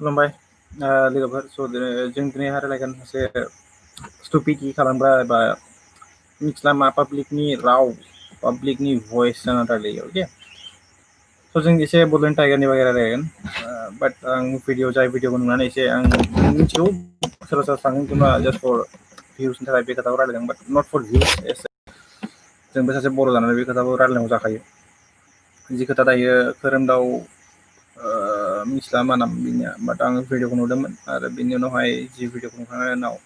खुलुमबाय लोगोफोर स' जों दिनै रायलायगोन मोनसे स्टुपिडि खालामग्रा एबा मिथिला मा पाब्लिकनि राव पाब्लिकनि भइस जाना रायलायो अके स' जों एसे बड'लेण्ड टाइगारनि बागै रायलायगोन बाट आं जाय भिडिअखौ नुनानै एसे आं मिथिगौ सोरबा सोरबा सानो जेनेबा जास्ट फर भिउसनि थाखाय बे खोथाखौ रायलायदों बाट नट फर भिउस जोंबो सासे बर' जानानै बे खोथाखौ रायलायनांगौ जाखायो जि खोथा दायो खोरोमदाव मिथिला मा नाम बिनिया बाट आं भिडिअखौ नुदोंमोन आरो बिनि उनावहाय जि भिडिअखौ नुखांनायनि उनाव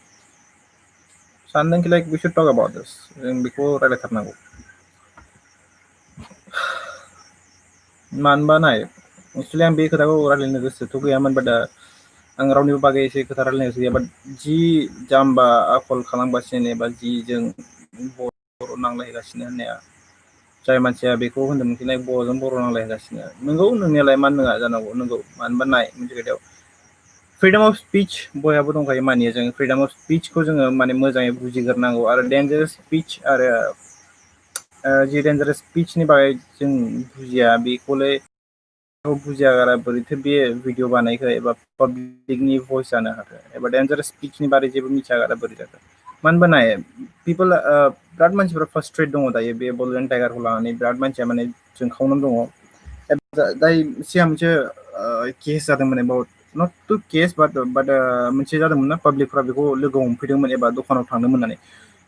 सानदोंखि like we should talk about this जों बेखौ रायलायथारनांगौ मानोबा नाय एक्सुवेलि आं बे खोथाखौ रायलायनो गोसोथ' गैयामोन बाट आं रावनिबो बागै एसे खोथा रायलायनो गोसो गैया बाट जि जाम्बा आखल खालामगासिनो एबा जि जों बर' नांलायगासिनो होननाया जाय मानसिया बेखौ होनदोंमोनखि बर'जों बर' नांलायगासिनो नंगौ नोंनियालाय मानो नङा जानांगौ नंगौ मानोबा नाय मोनसे खोथायाव फ्रिदम अफ स्पिच बयहाबो दंखायो मानियो जों फ्रिदम अफ स्पिचखौ जोङो माने मोजाङै बुजिग्रोनांगौ आरो डेन्जारेस स्पिच आरो जि डेन्जारेस स्पिचनि बागै जों बुजिया बेखौलाय बुजिया गारा बोरैथो बे भिडिअ बानायखो एबा पाब्लिकनि भइस जानो हाखो एबा डेन्जारेस स्पिचनि बारै जेबो मिथिया गारा बोरै जाखो मानो होनबा नाय पिपोल बिराद मानसिफ्रा फार्स्ट्रेट दङ दायो बे बड'लेण्ड टाइगारखौ लानानै बिराद मानसिया माने जोंखावनानै दङ जाय सिगां मोनसे केस जादोंमोन एबाउट नट टु केस बाट मोनसे जादोंमोन ना पाब्लिकफ्रा बेखौ लोगो हमफैदोंमोन एबा दखानाव थांदोंमोन होननानै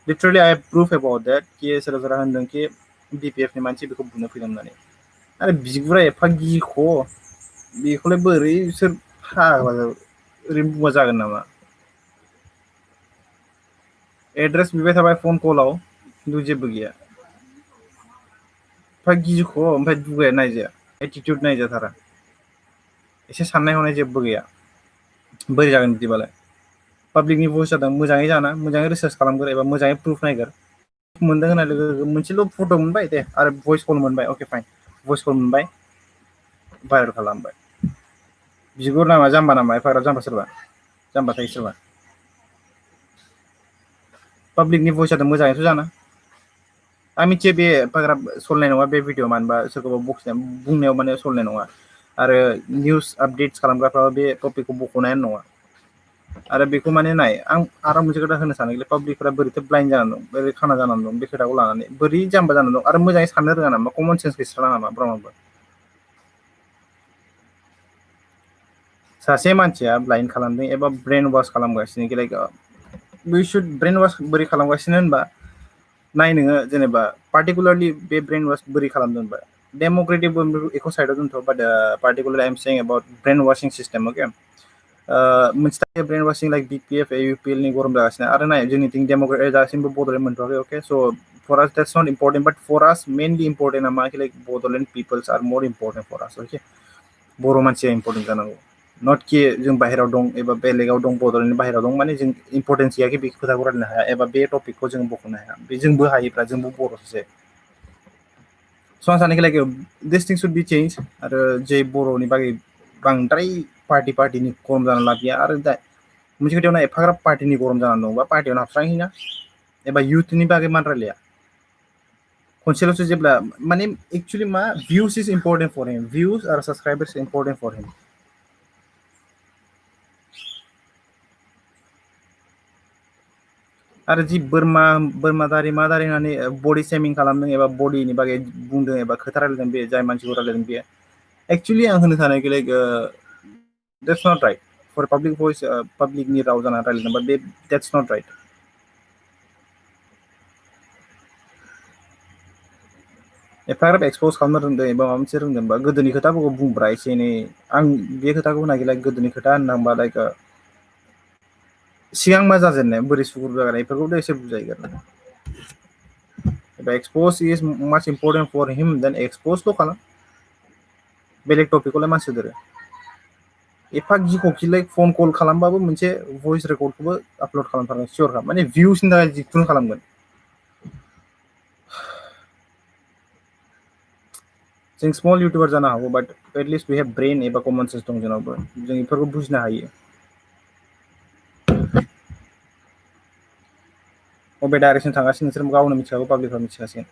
लिटारेलि आइ हेभ प्रुफ एबाउट देट कि सोरबा सोरबा होनदोंखि बि पि एफ नि मानसि बेखौ बुनो फैदों होननानै आरो बिगुरा एफा गिख' बेखौलाय बोरै सोर फाग्ला ओरैनो बुंबा जागोन नामा एड्रेस बिबाय थाबाय फन कलाव खिन्थु जेबो गैया एफा गिख' ओमफ्राय दुगाया नायजाया एटिटिउड नायजाथारा एसे साननाय हनाय जेबो गैया बोरै जागोन बिदिबालाय पाब्लिकनि भइस जादों मोजाङै जाना मोजाङै रिसार्च खालामगोर एबा मोजाङै प्रुफ नायगोर मोनदों होननाय लोगो लोगो मोनसेल' फट' मोनबाय दे आरो भइस कल मोनबाय अके फाइन भइस कल मोनबाय भाइरेल खालामबाय बिगुर नामा जाम्बा नामा एफाग्राब जाम्बा सोरबा जाम्बा थायो सोरबा पाब्लिकनि भइस जादों मोजाङैथ' जाना आं मिथियो बे एफाग्राब सलिनाय नङा बे भिडिअ मानो होनबा सोरखौबा बखिनाय बुंनायाव माने सलिनाय नङा आरो निउस आपडेट्स खालामग्राफ्राबो बे टपिकखौ बख'नायानो नङा आरो बेखौ माने नाय आं आरो मोनसे खोथा होनो सानो पाब्लिकफोरा बोरैथो ब्लाइन्ड जानानै दं बोरै खाना जानानै दं बे खोथाखौ लानानै बोरै जाम्बा जानानै दं आरो मोजाङै साननो रोङा नामा कमन सेन्स गैस्राला नामा ब्राउनबो सासे मानसिया ब्लाइन्ड खालामदों एबा ब्रेन वास खालामगासिनो लाइक वी शुड ब्रेन वास बोरै खालामगासिनो होनबा नाय नोङो जेनेबा पार्टिकुलारलि बे ब्रेन वास बोरै खालामदों होनबा डेम'क्रेटिक एखौ साइडआव दोनथ' but particular I am saying about brain washing system अके मोनसे brain washing like B P F U P L नि गरम जागासिनो आरो नाय जोंनिथिं डेम'क्रेट दासिमबो बड'लेण्ड मोनथ'वाखै अके स' for us that's not important but for us mainly इम्परटेन्टआ मा लाइक बड'लेण्ड पिपोल्स आर मर इम्परटेन्ट फर आस अके बर' मानसिया इम्परटेन्ट जानांगौ नट कि जों बाहेरायाव दं एबा बेलेगाव दं बड'लेण्डनि बाहेरायाव दं माने जों इम्परटेन्स गैयाखि बे खोथाखौ रायलायनो हाया एबा बे टपिकखौ जों बख'नो हाया बे जोंबो हायोब्ला जोंबो बर' सासे स' आं सानोखि लाइक दिस थिं शुड बि चेन्ज आरो जे बर'नि बागै बांद्राय पार्टिनि गरम जानानै लाब गैया आरो दा मोनसे खोथायावनो एफाग्राब पार्टिनि गरम जानानै दंबा पार्टियावनो हाबस्रांहैना एबा इउथनि बागै मानो रायलाया खनसेल'सो जेब्ला माने एक्सुवेलि मा views is important for him views आरो साबसक्राइबार्स इम्परटेन्ट फर हिम आरो जि बोरमा दारि मा दारि होननानै बडि सेमिं खालामदों एबा बडिनि बागै बुंदों एबा खोथा रायलायदों बे जाय मानसिखौ रायलायदों बेयो एक्सुवेलि आं होनो सानोखि like that's not right for public voice पाब्लिकनि राव जानानै रायलायदोंबा बे देट्स नट राइट एफाग्राब एक्सपज खालामनो रोंदों एबा माबा मोनसे रोंदोंबा गोदोनि खोथाफोरखौ बुंब्रा एसे एनै आं बे खोथाखौ नागिरला गोदोनि खोथा होननांबा लाइक सिगां मा जाजेननाय बोरै सुग्रुब जागायनाय बेफोरखौथ' एसे बुजायगोन एबा एक्सपज इज माच इम्परटेन्ट फर हिम देन एक्सपजल' खालाम बेलेग टपिकखौलाय मा सोदेरो एफा गिख'खिलाय फन कल खालामबाबो मोनसे भइस रेकर्डखौबो आपल'ड खालामथारगोन सियरखा माने भिउसनि थाखाय जिखुनु खालामगोन जों स्मल इउटुबार जानो हागौ बाट एटलिस्ट वी हेभ ब्रेन एबा कमन सेन्स दं जोंनावबो जों बेफोरखौ बुजिनो हायो बबे डाइरेक्सन थांगासिनो नोंसोर गावनो मिथिखागौ पाब्लिकफ्रा मिथिखासिगोन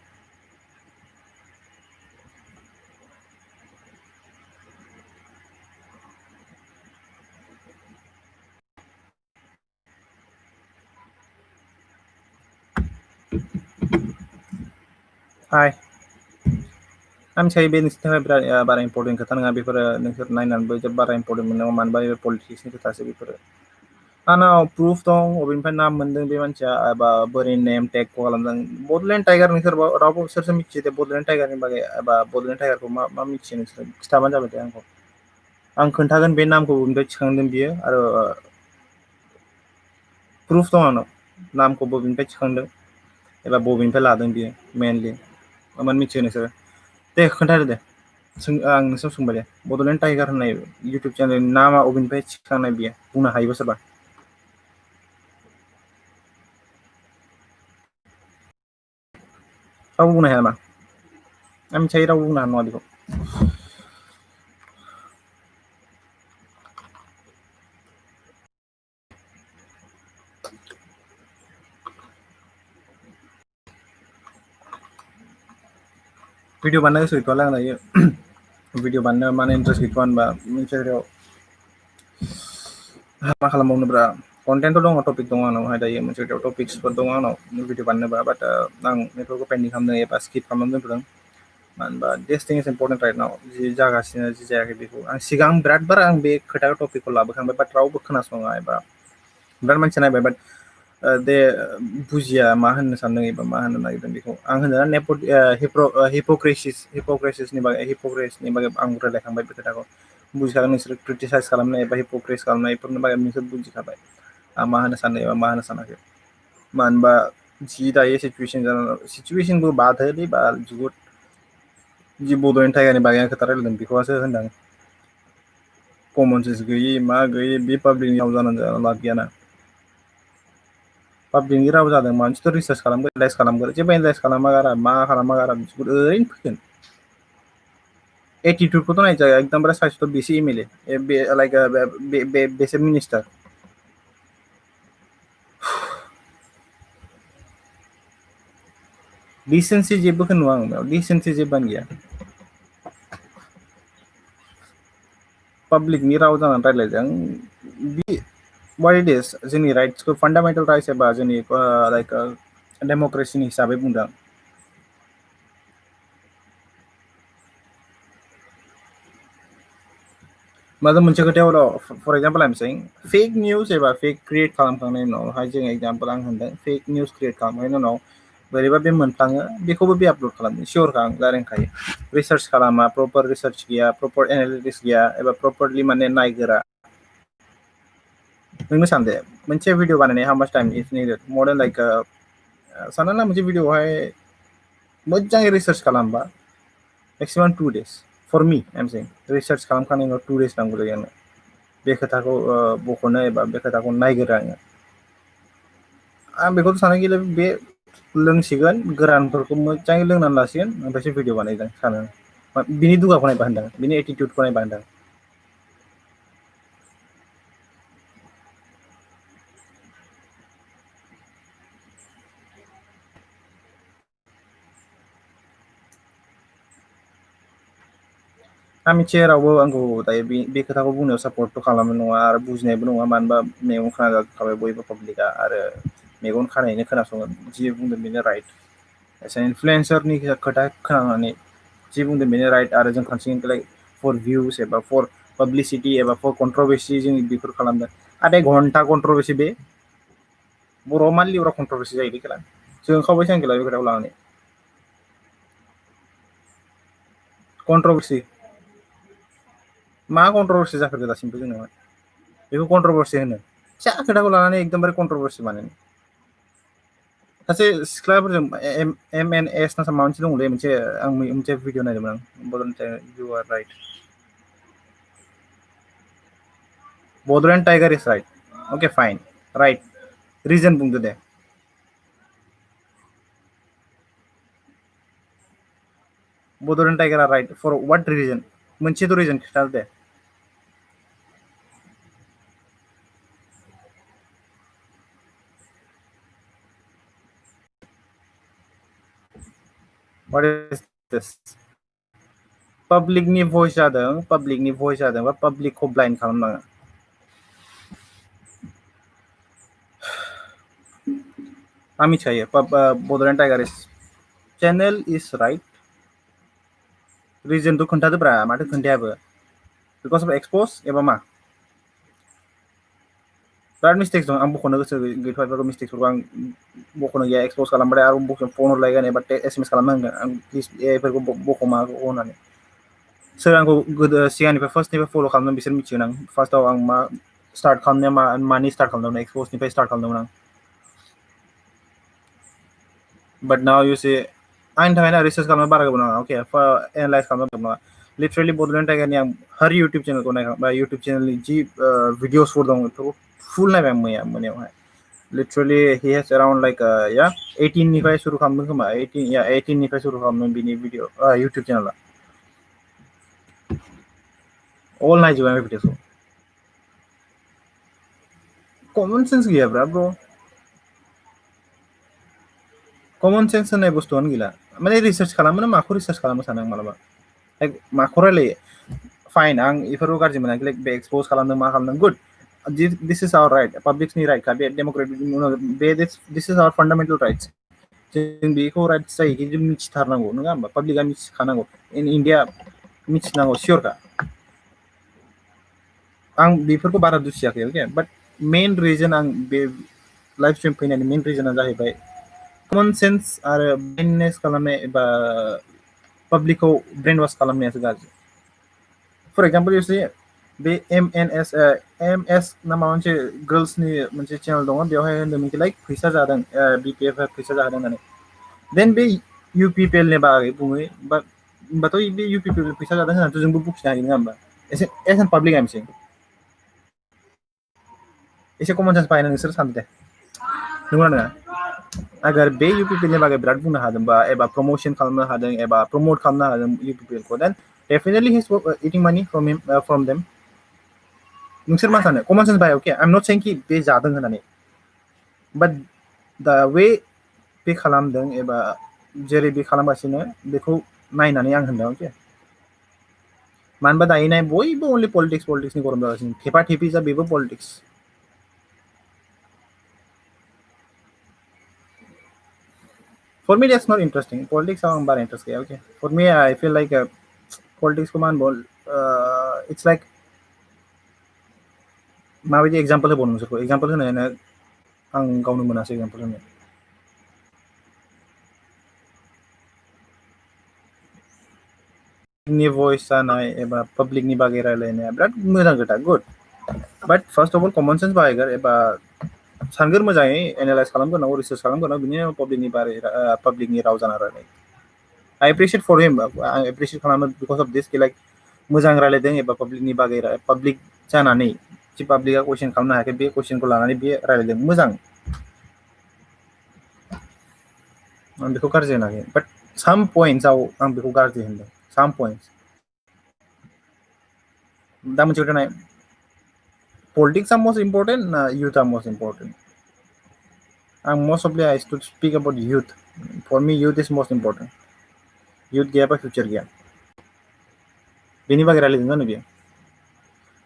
हाय आं मिथिखायो बे नोंसोरनि थाखाय बिराद बारा इम्पर्टेन्ट खोथा नङा बेफोरो नोंसोर नायनानैबो जोब बारा इम्पर्टेन्ट मोननांगौ मानो होनबा बे पलिटिक्सनि खोथासो बेफोरो आंनाव प्रुफ दं बबेनिफ्राय नाम मोनदों बे मानसिया एबा बोरै नेम टेग खालामदों बड'लेण्ड टाइगार नोंसोर रावबो सोरसो मिथियो दे बड'लेण्ड टाइगारनि बागै एबा बड'लेण्ड टाइगारखौ मा मिथियो नोंसोर खिथाबानो जाबाय दे आंखौ आं खोन्थागोन बे नामखौ बबेनिफ्राय थिखांदों बियो आरो प्रुफ दं आंनाव नामखौ बबेनिफ्राय थिखांदों एबा बबेनिफ्राय लादों बियो मेनलि मानो मिथियो नोंसोरो दे खोन्थादो दे आं नोंसोर सोंबाय दे बड'लेण्ड टाइगार होननाय इउटुब चेनेलनि नामा बबेनिफ्राय थिखांनाय बियो बुंनो हायोबा सोरबा रावबो बुंनो हाया नामा आं मिथिखायो रावबो बुंनो हानाय नङा बेखौ भिडिअ बानायनो गोसो गैथ'आलै आं दायो भिडिअ बानायनो माने इन्टारेस्ट गैथ'आ होनबा मोनसे जायगायाव मा खालामबावनोब्रा कन्टेन्टथ' दङ टपिक दङ आंनावहाय दायो मोनसे टपिक्सफोर दङ आंनाव भिडिअ बानायनोबा बाट आं बेफोरखौ पेन्डिं खालामनो एबा स्किप खालामनानै दोनथ'दों मानो होनबा दिस थिं इज इम्परटेन्ट राइट नाव जि जागासिनो जि जायाखै बेखौ आं सिगां बिराद बार आं बे खोथा टपिकखौ लाबोखांबाय बाट रावबो खोनासङा एबा बिराद मानसिया नायबाय बाट दे बुजिया मा होननो सानदों एबा मा होननो नागिरदों बेखौ आं होनो हिप'क्रेसिसनि बागै आं रायलायखांबाय बे खोथाखौ बुजिखागोन नोंसोर क्रिटिसाइस खालामनाय एबा हिप'क्रेस खालामनाय बेफोरनि बागै नोंसोर बुजिखाबाय आं मा होनो सानो एबा मा होनो सानाखै मानो होनबा जि दायो सिटुवेसनखौ बाद होलै बा जुहुद जि बड'लेण्ड टाइगारनि बागै आं खोथा रायलायदों बेखौसो होनदों कमन सेन्स गैयि मा गैयि बे पाब्लिकनि राव जानानै लाब गैयाना पाब्लिकनि राव जादों मानसिथ' रिसार्च खालामगोन एनालाइस खालामगोन जेबो एनालाइस खालामा गारा मा खालामा गारा ओरैनो फैगोन एटिटिउडखौथ' नायजाया एकदमबारे साइसथ' बेसे एम एल ए बे लाइक बेसे मिनिस्टार दिसेन्सि जेबोखौनो नुवा आं बेयाव दिसेन्सि जेबोआनो गैया पाब्लिकनि राव जानानै रायज्लायदों बि वाट इट इस जोंनि राइट्सखौ फान्दामेन्टेल राइट्स एबा जोंनि लाइक डेम'क्रेसिनि हिसाबै बुंदों माबा मोनसे खोथायाव फर एक्जामपल आइ एम सेइं फेक निउस एबा फेक क्रियेट खालामखांनायनि उनावहाय जों एगजामपोल आं होनदों फेक निउस क्रियेट खालामनायनि उनाव बोरैबा बे मोनफ्लाङो बेखौबो बे आपलड खालामो सियरखा आं रायलायखायो रिसार्च खालामा प्रपार रिसार्च गैया प्रपार एनालिटिक्स गैया एबा प्रपारलि माने नायगोरा नोंनो सान दे मोनसे भिडिअ बानायनाय हाउ मास टाइम इज निडेड मर देन लाइक सानना ला मोनसे भिडिअआवहाय मोजाङै रिसार्च खालामबा मेक्सिमाम 2 days फर मि आइ एम सेइं रिसार्च खालामखांनायनि उनाव 2 days नांगौ जायो आंनो बे खोथाखौ बख'नो एबा बे खोथाखौ नायगोरो आङो आं बेखौथ' सानोखि बे लोंसिगोन गोरानफोरखौ मोजाङै लोंनानै लासिगोन ओमफ्रायसो भिडिअ बानायगोन सानो बिनि दुगाखौ नायबा होनदों बिनि एटिटिउडखौ नायबा होनदों आं मिथियो रावबो आंखौ दायो बे खोथाखौ बुंनायाव सापर्टथ' खालामनाय नङा आरो बुजिनायबो नङा मानो होनबा मेगन खाना जाजोबखाबाय बयबो पाब्लिकआ आरो मेगन खानायैनो खोनासङो जि बुंदों बेनो राइट एसे इनफ्लुयेन्सारनि खोथा खोनानानै जि बुंदों बेनो राइट आरो जों खनसेलाय फर भिउस एबा फर पाब्लिसिटि एबा फर कन्ट्रभारसि जों बेफोर खालामदों आधे घन्टा कन्ट्रभारसि बे बर'आव मा लिब्रा कन्ट्रभारसि जायो बे खेला जों ओंखारबायसो आं खेला बे खोथाखौ लानानै कन्ट्रभारसि मा कन्ट्रभारसि जाखो दासिमबो जोंनावहाय बेखौ कन्ट्रभारसि होनो फिसा खोथाखौ लानानै एकदमबारे कन्ट्रभारसि बानायनो सासे सिख्लाफोरजों एम एन एस ना माबा मोनसे दङलै मोनसे आं मोनसे भिडिअ नायदोंमोन आं Bodoland you are right Bodoland Tiger is right अके फाइन राइट रिजन बुंदो दे बड'लेण्ड टाइगारा राइट फर वाट रिजन मोनसेथ' रिजन खिन्थादो दे वाट इज दिस पाब्लिकनि भइस जादों बा पाब्लिकखौ ब्लाइन्ड खालामनाङा आं मिथिखायो Bodoland Tiger is channel is right. Reason to खोन्थादो ब्रा माथो खोन्थायाबो because of expose एबा मा बिराद मिस्टेक्स दं आं बख'नो गोसो गैथ'आ मिस्टेक्सफोरखौ आं बख'नो गैया एक्सप'ज खालामबाथाय आरो बख'नो फन हरलायगोन एबा SMS खालामनांगोन आं प्लिज एफोरखौ बख'मा होननानै सोर आंखौ गोदो सिगांनिफ्राय फार्स्टनिफ्राय फल' खालामदों बिसोर मिथिगोन आं फार्स्टआव आं मा स्टार्ट खालामनाया मानि स्टार्ट खालामदोंमोन एक्सप'जनिफ्राय स्टार्ट खालामदोंमोन आं बाट नाउ इउ से आंनि थाखायनो रिसार्च खालामनो बारा गोबाव नाङा अके एनालाइज खालामनो नङा लिटारेलि बड'लेण्ड टाइगारनि आं हर इउटुब चेनेलखौ नायखांबाय इउटुब चेनेलनि जि भिडिअसफोर दं बेफोरखौ फुल नायबाय आं मोनायावहाय लिटारेलि हि हेज एराउन्ड लाइक या 18 निफ्राय सुरु खालामदों खोमा 18 निफ्राय सुरु खालामदों बिनि भिडिअ इउटुब चेनेला अल नायजोबो आं भिडिअसखौ कमन सेन्स गैयाब्रा ब्र कमन सेन्स होननाय बुस्थुआनो गैला माने रिसार्च खालामो ना माखौ रिसार्च खालामनो सानो आं मालाबा लाइक माखौ रायलायो फाइन आं बेफोरखौ गाज्रि मोनाखै लाइक बे एक्सप'ज खालामदों मा खालामदों good this is our right पाब्लिकनि राइटखा बे डेम'क्रेटिक बे दिस इज आवर फान्डामेन्टेल राइट्स जों बेखौ राइट्स जायो कि जों मिथिथारनांगौ नङा होमबा पाब्लिकआ मिथिखानांगौ इन इण्डिया मिथिनांगौ सियरखा आं बेफोरखौ बारा दुसियाखै अके बाट मेन रिजन आं बे लाइभ स्ट्रिम फैनायनि मेन रिजना जाहैबाय कमन सेन्स आरो ब्रेननेस खालामनाय एबा पाब्लिकखौ ब्रेन वाश खालामनायासो गाज्रि फर एग्जाम्पल एसे बे एमएस ना माबा मोनसे गार्ल्सनि मोनसे चेनेल दङ बेवहाय होनदोंमोन लाइक फैसा जादों बिपिएफ फैसा जादों होननानै देन बे इउपिपिएलनि बागै बुङो बा होमबाथ' बे इउपिपिएल फैसा जादों होननानैथ' जोंबो बुखिनो हायो नङा होमबा एस एन पाब्लिक एमसि एसे कमन सेन्स बाहायनो नोंसोर सानदो दे नंगौना नङा अगर बे इउपिपिएलनि बागै बिराद बुंनो हादोंबा एबा प्रमोशन खालामनो हादों एबा प्रमोट खालामनो हादों इउपिपिएलखौ देन डेफिनेटलि हि इज इटिं मानि फ्रम देम नोंसोर मा सानो कमन सेन्स बाहाय अके आइ एम नट सेइं कि बे जादों होननानै बाट दा वे बे खालामदों एबा जेरै बे खालामगासिनो बेखौ नायनानै आं होनदों अके मानो होनबा दायो नाय बयबो अनलि पलिटिक्सनि गरम जागासिनो थेफा थेफि जा बेबो politics For me, that's not interesting. Politics are not interesting. Okay. For me, I feel like politics command ball. It's like माबायदि एग्जाम्पल होबावनो नोंसोरखौ एग्जाम्पल होनायानो आं गावनो मोनासै एग्जाम्पल होनो नि भइस जानाय एबा पाब्लिकनि बागै रायलायनाया बिराद मोजां खोथा good but first of all common sense बाहायगोन एबा सानगोर मोजाङै एनालाइज खालामग्रोनांगौ रिसार्च खालामग्रोनांगौ बिनि उनाव पाब्लिकनि बारै पाब्लिकनि राव जाना रायलाय आइ एप्रिसियेट फर हिम आं एप्रिसियेट खालामो बिकज अफ दिस लाइक मोजां रायलायदों एबा पाब्लिकनि बागै पाब्लिक जानानै जि पाब्लिकआ कुइसन खालामनो हायाखै बे कुइसनखौ लानानै बे रायलायदों मोजां आं बेखौ गाज्रि होनाखै बाट साम पइन्टसआव आं बेखौ गाज्रि होनदों साम पइन्टस दा मोनसे खोथा नाय पलिटिक्स आर मोस्ट इम्पर्टेन्ट ना youth are most important most of I to speak about youth for me youth is most important youth गैयाबा future गैया बेनि बागै रायलायदों जानो बियो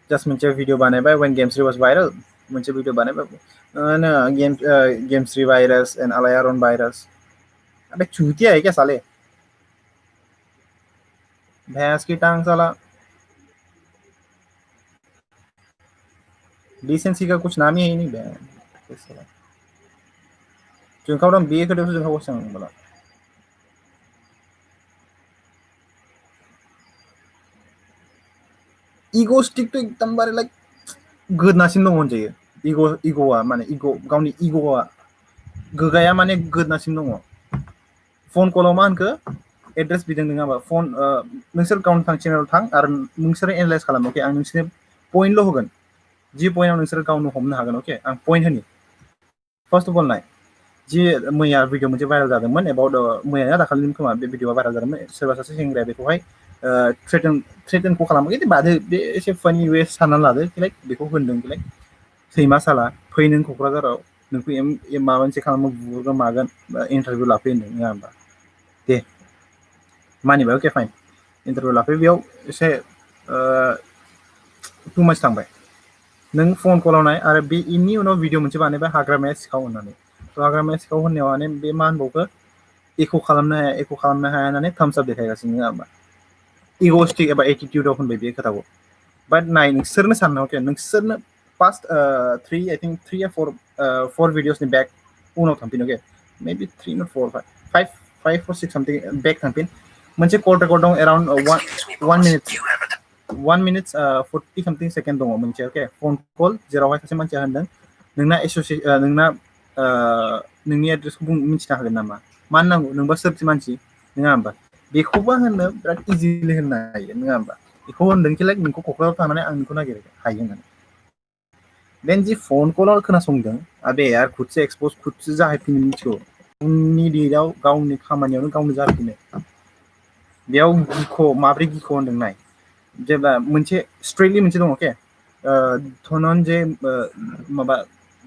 जास्ट मोनसे भिडिअ बानायबाय when गेमस्रि was viral मोनसे भिडिअ बानायबाय गेमस्रि भाइरास एन्ड आलायारन भाइरास अबे चूतिया है क्या साले भैंस की टांग साला डिसेंसी का कुछ नाम ही है नहीं बहन जोंखावदों बे खोथायावसो जोंखावगासिनो आं होनबालाय इगोस्टिक तो एकदम बारे लाइक गोदनासिन दङ होनजायो इग'आ माने इग' गावनि इग'आ गोगाया माने गोदनासिन दङ फन कलाव मा होनखो एड्रेस बिदों नङा होमबा फन नोंसोर गावनि थां चेनेलाव थां आरो नोंसोरो एनालाइज खालाम अके आं नोंसोरनो पइन्टल' होगोन जि पइन्टआव नोंसोरो गावनो हमनो हागोन अके आं पइन्ट होनि फार्स्ट अफ अल नाय जि मैया भिडिअ मोनसे भाइरेल जादोंमोन एबाउट मैया दाखालिनि खोमा बे भिडिअआ भाइरेल जादोंमोन सोरबा सासे सेंग्राया बेखौहाय थ्रेटेनखौ खालामाखै बादो बे एसे फानि वे साननानै लादो लाइक बेखौ होनदों लाइक सैमा साला फै नों क'क्राझाराव नोंखौ माबा मोनसे खालामो बुगोन मागोन इन्टारभिउ लाफै होनदों नङा होमबा दे मानिबाय अके फाइन इन्टारभिउ लाफै बेयाव एसे टु माच थांबाय नों फन कलाव नाय आरो बेनि उनाव भिडिअ मोनसे बानायबाय हाग्रामाया सिखाव होननानै हाग्रामाया सिखाव होननायाव माने बे मा होनबावखो इक' खालामनो हाया होननानै थाम्स आप देखायगासिनो नङा होमबा इग'स्टिक एबा एटिटिउडआव होनबाय बे खोथाखौ बाट नाय नोंसोरनो साननो अके नोंसोरनो पास्ट आई थिंक 3 or 4 भिडिअसनि बेक उनाव थांफिन अके मेबि 3 or 4 5 or 6 समथिं बेक थांफिन मोनसे कल रेकर्ड दं एराउन्ड 1 minute 40 something सेकेन्ड दङ मोनसे अके फन कल जेरावहाय सासे मानसिया होनदों नोंना नोंना नोंनि एड्रेसखौ मिथिनो हागोन नामा मानो नांगौ नोंबा सोरथि मानसि नङा होमबा बेखौबो होननो बिराद इजिलि होननो हायो नङा होमबा बेखौ होनदोंखि लाइक नोंखौ क'क्राझाराव थांनानै आं नोंखौ नागिरो हायो होननानै देन जि फन कलाव खोनासंदों आबे यार खुदसे एक्सप'ज खुदसे जाहैफिनो मिथिगौ गावनि डेटआव गावनि खामानियावनो गावनो जाफिनो बेयाव माब्रै गिख' होनदों नाय जेब्ला मोनसे स्ट्रेटलि मोनसे दङ अके धनन्जय माबा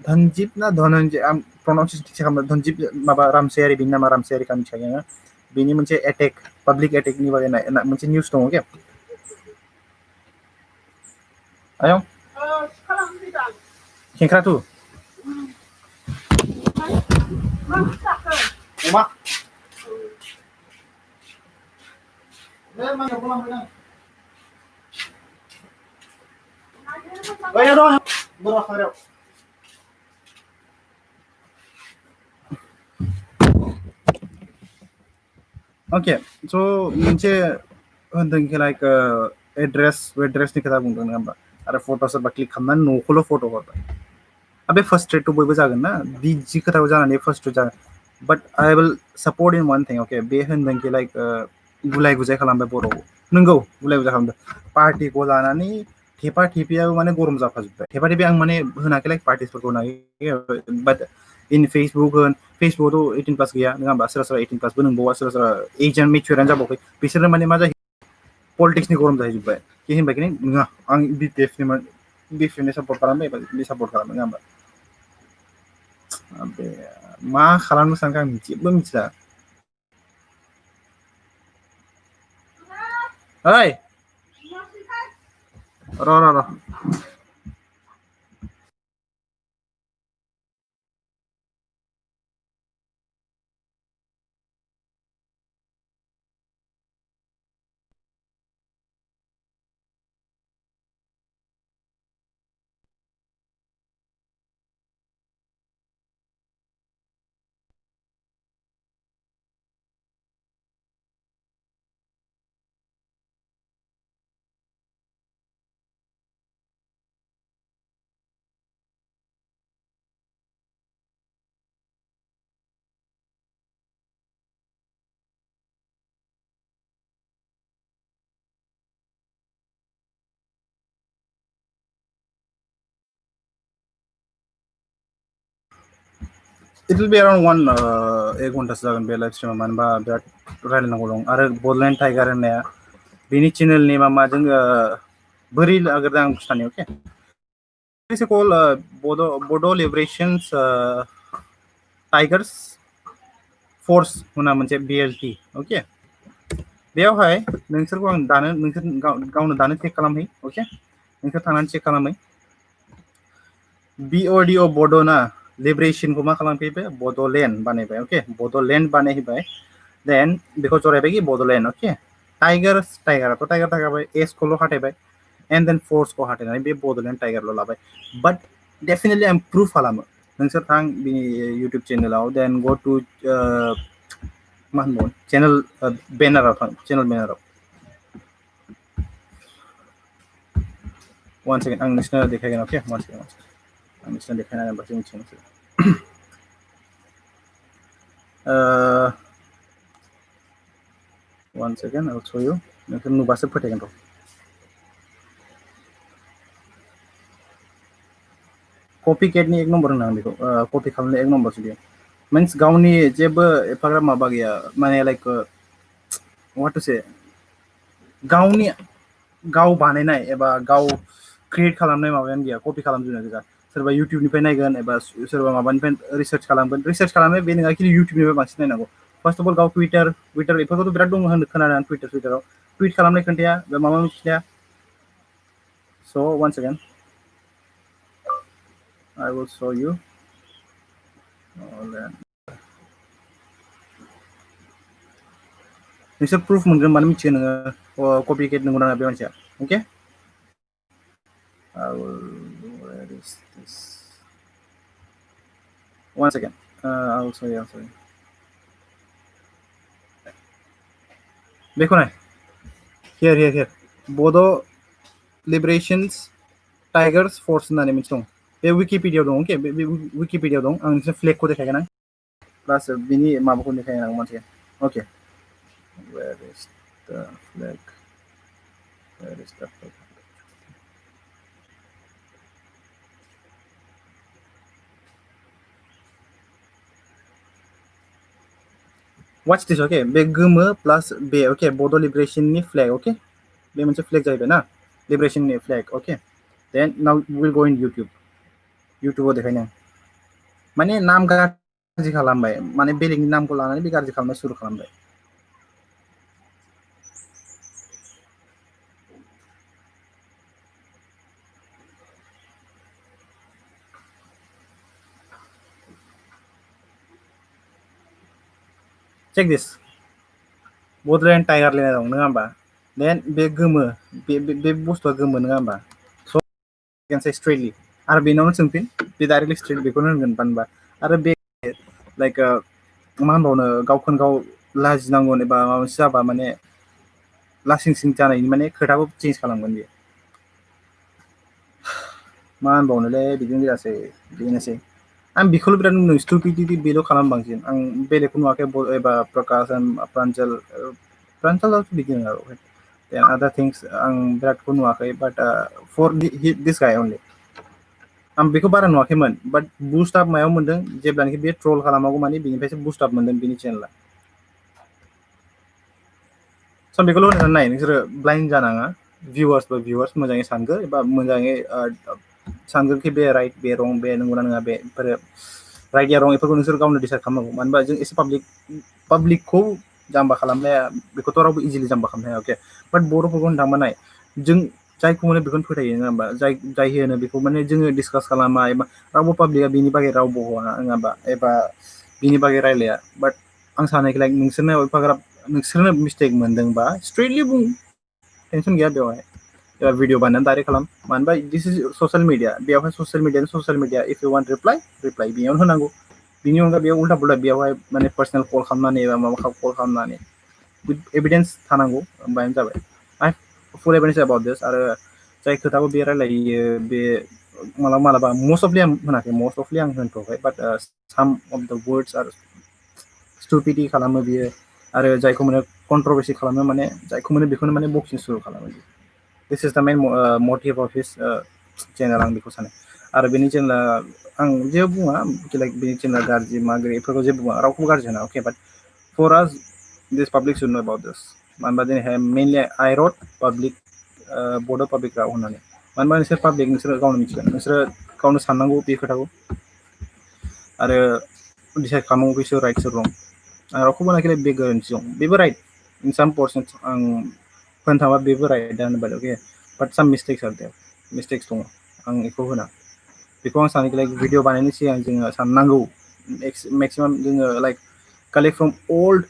धनजिब ना धनन्जय आं प्रनाउन्सियेसन थिक खालामदों धनजिब माबा रामसायारि बेनि नामा रामसायारि का मिथिखायो आङो बेनि मोनसे एटेक पाब्लिक एटेकनि बागै मोनसे निउस दङ अके आयं खेंख्राथु अमा बैयाव दं बर' हाग्रायाव ओके स' मोनसे होनदों लाइक एड्रेसनि खोथा बुंदों नङा होमबा आरो फट' सोरबा क्लिक खालामनानै न'खौल' फट' हरबाय बे फार्स्ट्रेटथ' बयबो जागोन ना जि खोथाखौ जानानै फार्स्ट्रेट जागोन but I will support in one thing अके बे होनदोंखि लाइक गुलाय गुजाय खालामबाय बर'खौ नंगौ गुलाय गुजाय खालामदों पार्टिखौ लानानै थेफा थेफियाबो माने गरम जाफाजोब्बाय थेफा थेफि आं माने होनाखै लाइक पार्टिसफोरखौ होनाखै बाट इन फेसबुकआवथ' 18 प्लास गैया नङा होमबा सोरबा 18 प्लासबो नंबावा सोरबा एजआनो मेचुरानो जाबावाखै बिसोरनो माने मा जायो पलिटिक्सनि गरम जाहैजोब्बाय कि होनबाय कि नङा आं बिपिएफनिमोन बिपिएफनि सापर्ट खालामबाय एबा बि सापर्ट खालामो नङा होमबा बे मा खालामनो सानखो आं जेबो मिथिला ओइ र' It will be around 1 घन्टासो जागोन बे लाइभ स्ट्रिमा मानो होनबा बिराद रायलायनांगौ दं आरो बड'लेण्ड टाइगार होननाया बेनि चेनेलनि मामाजों बोरै लाग्रोदों आं खिथानि अके It's called Bodo Liberations Tigers Force होनना मोनसे BLT अके बेयावहाय नोंसोरखौ आं दानो नोंसोर गावनो दानो चेक खालामहै अके नोंसोर थांनानै चेक खालामहै BODO बड' ना लिबरेशनखौ मा खालामफैबाय बड'लेण्ड बानायबाय अके बड'लेण्ड बानायबाय देन बेखौ जरायबाय कि बड'लेण्ड अके टाइगाराथ' टाइगार थाखाबाय एसखौल' हाथायबाय एन्ड देन फोर्सखौ हाथायनानै बे बड'लेण्ड टाइगारल' लाबाय बाट डेफिनेटलि आं प्रुफ खालामो नोंसोर थां बिनि इउटुब चेनेलाव देन गो टु मा होनबावगोन चेनेल बेनाराव थां चेनेल बेनाराव वान सेकेन्ड आं नोंसोरनो देखायगोन अके वान सेकेन्ड आं नोंसोरनो देखायना होनबासो मिथिगोन नोंसोर वान सेकेन्ड आं शो यु नोंसोर नुबासो फोथायगोन र' कपि केटनि 1 नम्बर होनो आं बेखौ कपि खालामनो 1 नम्बरसो बेयो मिन्स गावनि जेबो एफाग्राब माबा गैया माने लाइक व्हाट टु से गावनि गाव बानायनाय एबा गाव क्रिएट खालामनाय माबायानो गैया कपि खालामजोबनाय गोजा सोरबा इउटुबनिफ्राय नायगोन एबा सोरबा माबानिफ्राय रिसार्च खालामगोन रिसार्च खालामनाय बे नङा कि इउटुबनिफ्राय बांसिन नायनांगौ फार्स्ट अफ अल गाव टुइटार बेफोरखौथ' बिराद दङ होननो खोनादों आं टुइटाराव टुइट खालामनाय खोन्थाया बे माबा मोनसे खिन्थाया स' one second I will show you. नोंसोर प्रुफ मोनगोन मानो मिथिगोन नोङो कपिकेट नंगौ नङा बे मानसिया अके where is this one second I'll sorry बेखौ नाय here Bodo Liberations Tigers Force होननानै मोनसे दं बे विकिपिडियाव दं अके बे विकिपिडियाव दं आं नोंसोर फ्लेगखौ देखायगोन आं प्लास बिनि माबाखौ देखायगोन आं मोनसे अके where is the flag where is the flag watch this okay बे गोमो प्लास बे ओके बड' लिबारेशननि फ्लेग ओके बे मोनसे फ्लेग जाहैबाय ना लिबारेशननि फ्लेग ओके देन नाउ विल गो इन इउटुबाव देखायनो माने नाम गाज्रि खालामबाय माने बेलेगनि नामखौ लानानै बे गाज्रि खालामनाय सुरु खालामबाय check this बडलेण्ड टाइगार लिरनाय दं नङा होमबा देन बे गोमो बे बुस्थुआ गोमो नङा होमबा स' can say straightly आरो बेनावनो सोंफिन बे डाइरेक्टलि स्ट्रेट बेखौनो होनगोन मानोबा आरो बे लाइक मा होनबावनो गावखौनो गाव लाजिनांगौ एबा माबा मोनसे जाबा माने लासिं सिं जानायनि माने खोथाखौ चेन्ज खालामगोन बेयो मा होनबावनोलै बिदिनो जासै बेनोसै आं बेखौल' बिराद नुदों स्टुपिडिटि बेल' खालाम बांसिन आं बेलेगखौ नुवाखै एबा प्रकाश प्रान्जलाथ' बिदि नङा अदार थिंस आं बिरादखौ नुवाखै बाट फर दिस गाय अनलि आं बेखौ बारा नुवाखैमोन बाट बुस्ट आप मायाव मोनदों जेब्लानाखि बे ट्रल खालामागौ मानि बेनिफ्रायसो बुस्ट आप मोनदों बेनि चेनेला स' बेखौल' होनो नाय नोंसोरो ब्लाइन्ड जानाङा भिउवार्स मोजाङै सानगो एबा मोजाङै सानगोनखि बे राइट बे रं बे नंगौना नङा बेफोरो राइट या रं बेफोरखौ नोंसोर गावनो डिसाइड खालामनांगौ मानो होनबा जों एसे पाब्लिकखौ जाम्बा खालामनाया बेखौथ' रावबो इजिलि जाम्बा खालामनो हाया अके बाट बर'फोरखौ होननो थांबा नाय जों जायखौ मोनो बेखौनो फोथायो नङा होमबा जाय होनो बेखौ माने जोङो डिसकास खालामा एबा रावबो पाब्लिकआ बिनि बागै रावबो हरा नङाबा एबा बिनि बागै रायलाया बाट आं सानाखै लाइक नोंसोरनो एफाग्राब नोंसोरनो मिस्टेक मोनदोंबा स्ट्रेटलि बुं टेनसन गैया बेवहाय एबा भिडिअ बानायनानै डाइरेक्ट खालाम मानो होनबा दिस इज ससियेल मिडिया बेवहाय social media if you want reply बेयावनो होनांगौ बिनि अनगा बेयाव उल्था पुल्था बेयावहाय माने पार्सनेल कल खालामनानै एबा माबा कल खालामनानै एभिडेन्स थानांगौ होमबानो जाबाय आइ फुल एभिडेन्स एबाउट दिस आरो जाय खोथाखौ बे रायलायो बे मालाबा मस्ट अफलि आं होनाखै मस्ट अफलि आं होनथ'वाखै बाट साम अफ द वर्ड्स आर स्टुपिडि खालामो बियो आरो जायखौ मोनो कन्ट्रभारसि खालामो माने जायखौ मोनो बेखौनो माने बक्सिं सुरु खालामो दिस इज द मेन मटिभ अफ हिस चेनेल आं बेखौ सानो आरो बेनि चेनेला आं जेबो बुङा लाइक बेनि चेनेला गाज्रि माग्रि बेफोरखौ जेबो बुङा रावखौबो गाज्रि होना अके बाट फर आस दिस पाब्लिक शुड नो एबाउट दिस मानो होनबा दिनैहाय मेनलि आइ रट पाब्लिक बड' पाब्लिक राव होननानै मानो होनबा नोंसोर पाब्लिक नोंसोरो गावनो मिथिगोन नोंसोरो गावनो साननांगौ बे खोथाखौ आरो डिसाइड खालामनांगौ बिसोर राइट सोर रं आं रावखौबो होनाखै बे गोरोन्थि दं बेबो राइट इन साम पर्सन्स आं होननो थांबा बेबो राइटआनो बाय अके बाट साम मिस्टेक्स आर देयार मिस्टेक्स दङ आं बेखौ होना बेखौ आं सानो लाइक भिडिअ बानायनायनि सिगां जोङो साननांगौ मेक्सिमाम जोङो लाइक कालेक्ट फ्रम अल्ड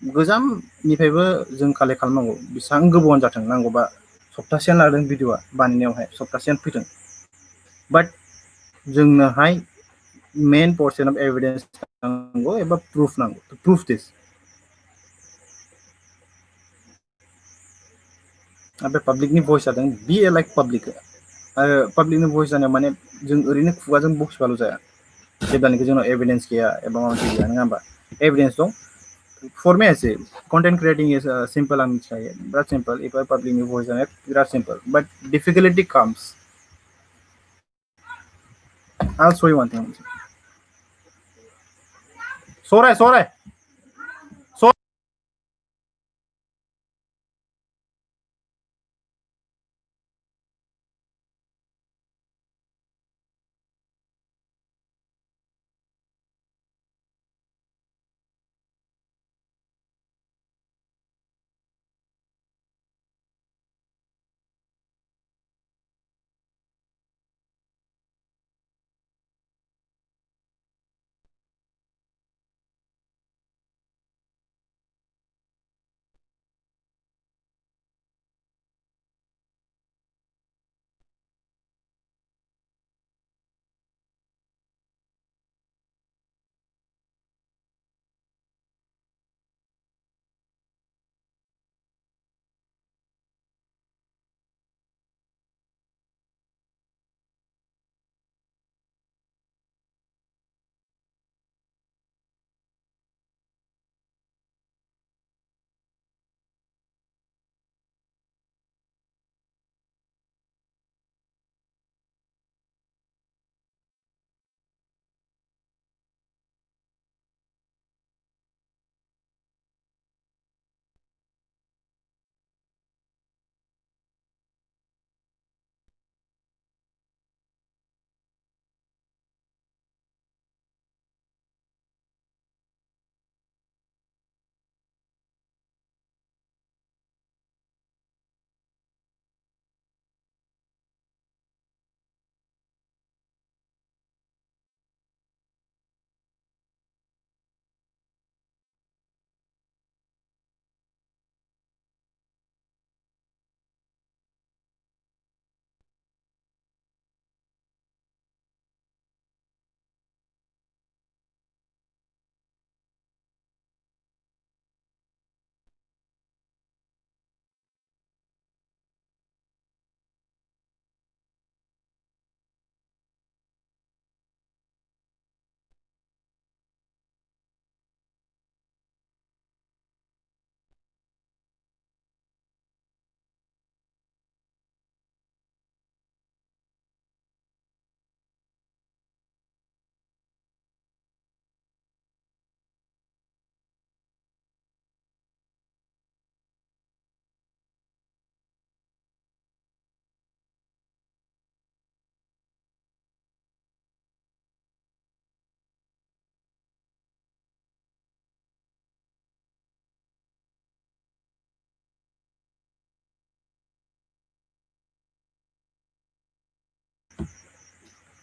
गोजामनिफ्रायबो जों कालेक्ट खालामनांगौ बेसेबां गोबावानो जाथों नांगौबा सप्तासेयानो लादों भिडिअआ बानायनायावहाय सप्तासेयानो फैथों बाट जोंनोहाय मेन पर्सन अफ एभिडेन्स नांगौ एबा प्रुफ नांगौ प्रुफ दिस ओमफ्राय पाब्लिकनि भइस जादों बि ए लाइक पाब्लिक आरो पाब्लिकनि भइस जानायाव माने जों ओरैनो खुगाजों बखिबाल' जाया जेब्लानाखि जोंनाव एभिडेन्स गैया एबा माबा मोनसे गैया नङा होमबा एभिडेन्स दं फर मी एसे कन्टेन्ट क्रिएटिं इज सिम्पल आं मिथिखायो बिराद सिम्पल एबा पाब्लिकनि भइस जानाया बिराद simple but difficulty comes I'll show you one thing. Sore.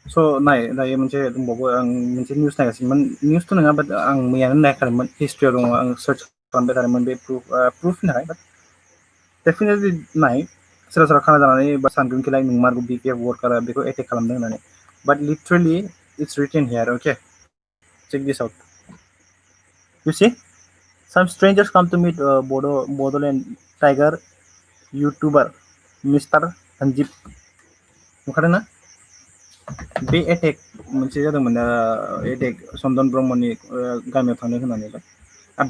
स' दायो मोनसे दंबावो आं मोनसे निउस नायगासिनोमोन निउसथ' नङा बाट आं मैयानो नायखादोंमोन हिस्ट्रियाव दङ आं सार्च खालामबाय थादोंमोन बे प्रुफनि थाखाय बाट डेफिनेटलि नाय सोरबा सोरबा खाना जानानै बा सानगोनखिलाय नंमारगौ BPF वार्कारा बेखौ एटेक खालामदों होननानै but literally it's written here अके check this out you see some strangers come to meet bodoland tiger YouTuber Mr. Sanjeev नुखादोंना बे एटेक मोनसे जादोंमोन एटेक चन्दन ब्रह्मनि गामियाव थांनो होननानै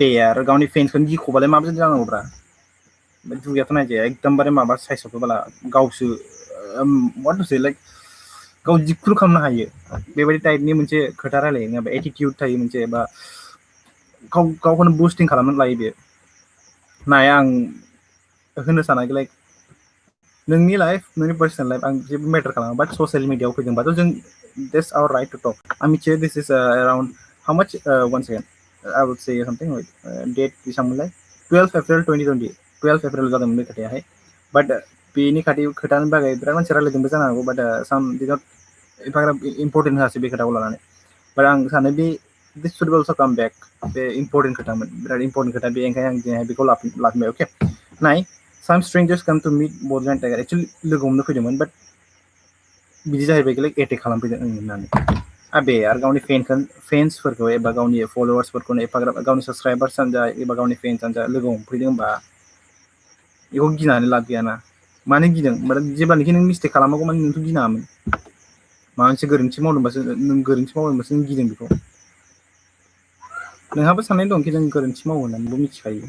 बे आरो गावनि फेन्सखौनो गिख'बालाय माबायदि जानांगौब्रा दुगायाथ' नायजाया एकदमबारे माबा साइसआवथ' बाला गावसो वाट टु से लाइक गाव जिखुनु खालामनो हायो बेबायदि टाइपनि मोनसे खोथा रायलायो एटिटिउड थायो मोनसे बा गावखौनो बुस्टिं खालामनानै लायो बेयो नाय आं होनो सानाखै लाइक नोंनि लाइफ नोंनि पार्सनेल लाइफ आं जेबो मेटार खालामा बाट ससियेल मिडियाआव फैदोंबाथ' जों that's our right to talk आं मिथियो this is around how much one second I would say something like date बेसांमोनलाय 12 April 2020 12 April जादोंमोन बे खोथायाहाय बाट बेनि खोथानि बागै बिराद मानसि रायलायदोंबो जानो हागौ बाट साम did not एफाग्राब इम्पर्टेन्ट होआसै बे खोथाखौ लानानै बाट आं सानो बे दिस शुड अल्सो काम बेक बे इम्पर्टेन्ट खोथामोन बिराद इम्पर्टेन्ट खोथा बे ओंखायनो आं दिनैहाय बेखौ लाफिनबाय अके नाय some strangers come to meet bodoland tiger actually लोगो हमनो फैदोंमोन बाट बिदि जाहैबाय लाइक एटेक खालामफैदों होननानै बे आरो गावनि फेन्सफोरखौ एबा गावनि फलोवार्सफोरखौनो एफाग्राब गावनि साबस्क्राइबार्सआनो जा एबा गावनि फेन्सआनो जा लोगो हमफैदों होनबा बेखौ गिनानै लाब गैयाना मानो गिदों जेब्लानोखि नों मिस्टेक खालामागौ माने नोंथ' गिनाङामोन माबा मोनसे गोरोन्थि मावदोंबासो नों गोरोन्थि मावदोंबासो नों गिदों बेखौ नोंहाबो साननाय दं कि जों गोरोन्थि मावो होननानै नोंबो मिथिखायो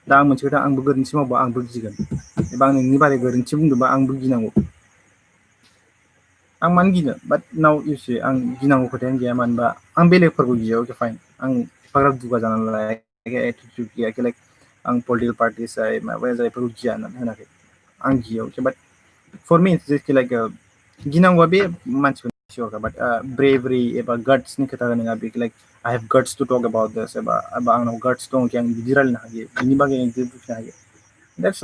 दा आं मोनसे खोथा आंबो गोरोन्थि मावबा आंबो गिगोन एबा आं नोंनि बारै गोरोन्थि बुंदोंबा आंबो गिनांगौ आं मानो गिनो बाट नाव इउसि आं गिनांगौ खोथायानो गैया मानोबा आं बेलेगफोरखौ गियो अके फाइन आं एफाग्राब दुगा जानानै लाया एटिटिउड गैया लाइक आं पलिटिकेल पार्टि जाय माबाया जायफोरखौ गिया होननानै होनाखै आं गियो अके बाट फर मी जेखि लाइक गिनांगौआ बे मानसिफोरनि सिङावखा बाट ब्रेभरि एबा गाट्सनि खोथा नङा बे like I have guts to talk about this एबा आंनाव गाट्स दं कि आं बिदि रायलायनो हायो बिनि बागै आं बिदि बुंनो हायो द्याट्स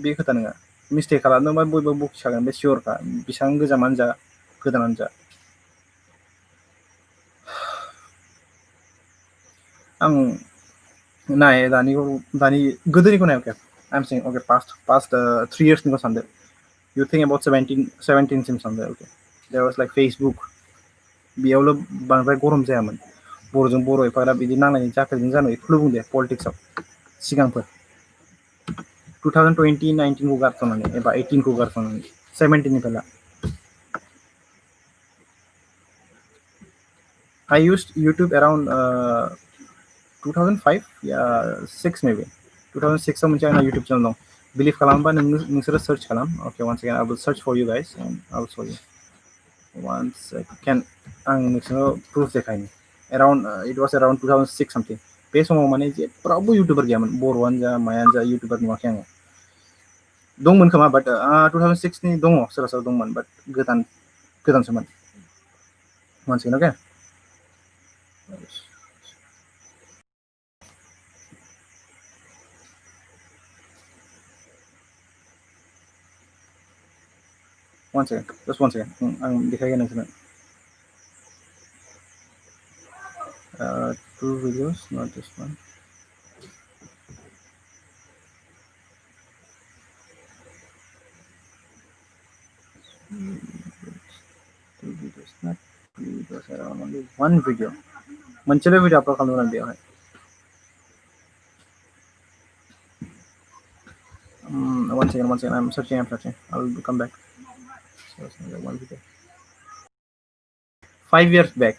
बे खोथा नङा मिस्टेक खालामदोंबा बयबो बखिखागोन बे सियरखा बेसेबां गोजामानो जा गोदानानो जा आं नाय दानि गोदोनिखौ नाय अके आइ एम सेइं अके पास्ट 3 इयार्सनिखौ सानदो you think about 17 सिम सानदो अके there was like Facebook बेयावल' बांद्राय गरम जायामोन बर'जों बर' एफाग्राब बिदि नांलायनाय जाफेरदों जानो बेखौल' बुंदे पलिटिक्सआव सिगांफोर 2020 19खौ गारथ'नानै एबा 18खौ गारथ'नानै 17निफ्राय ला I used YouTube around 2005 6 maybe 2006 आव मोनसे आंना YouTube चेनेल दं बिलिभ खालामोबा नोंसोरो सार्च खालाम अके once again I will search for you guys and I will show you one second आं नोंसोरनो proof देखायनि around it was around 2006 something बे समाव माने जेरावबो इउटुबार गैयामोन बर'आनो जा मायानो जा इउटुबार नुवाखै आङो दंमोन खोमा बाट 2006नि दङ सोरबा सोरबा दंमोन बाट गोदानसोमोन one second okay one second just one second आं देखायगोन नोंसोरनो two videos not this one two videos not three videos around only one video मोनसेल' भिडिअ आपल'ड खालामदों बेयावहाय one second I'm searching I'll come back so one video 5 years back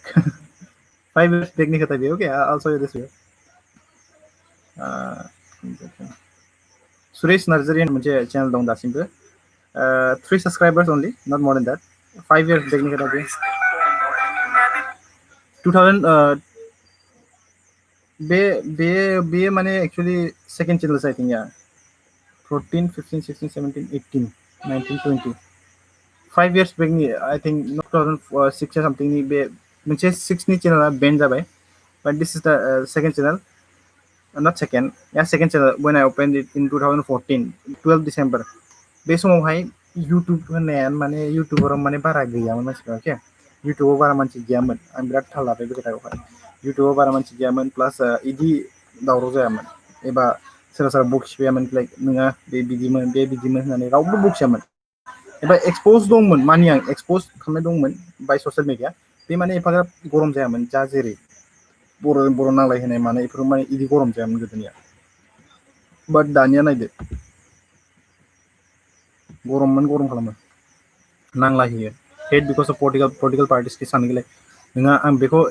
5 years back ni kata dia okay I'll show you this video suresh NARZARY मोनसे channel दं दासिमबो 3 subscribers only not more than that 5 years back ni kata dia 2000 बे माने actually second channel I think या 14 15 16 17 18 19 20 5 years back ni I think 2006 or something ni बे मोनसे 6 नि channel बेन जाबाय but this is the second channel not second yeah second channel when I opened it in 2014 12 December बे समावहाय YouTube होननाया माने इउटुबाव माने बारा गैयामोन मानसिफ्रा अके इउटुबाव बारा मानसि गैयामोन आं बिराद थाल लाबाय बे खोथाखौहाय इउटुबाव बारा मानसि गैयामोन प्लास इदि दावराव जायामोन एबा सोरबा सोरबा बखिफैयामोन लाइक नोङा बे बिदिमोन बे बिदिमोन होननानै रावबो बखियामोन एबा एक्सपज दंमोन मानि आं एक्सपज खालामनाय दंमोन बाय ससियेल मिडिया बे माने एफाग्राब गरम जायामोन जा जेरै बर' नांलायहोनाय मानाय बेफोर माने इदि गरम जायामोन गोदोनिया बाट दानिया नायदो गरम खालामो नांलायहोयो हेट बिकस अफ पलिटिकेल पार्टिसखौ सानैलाय नोंहा आं बेखौ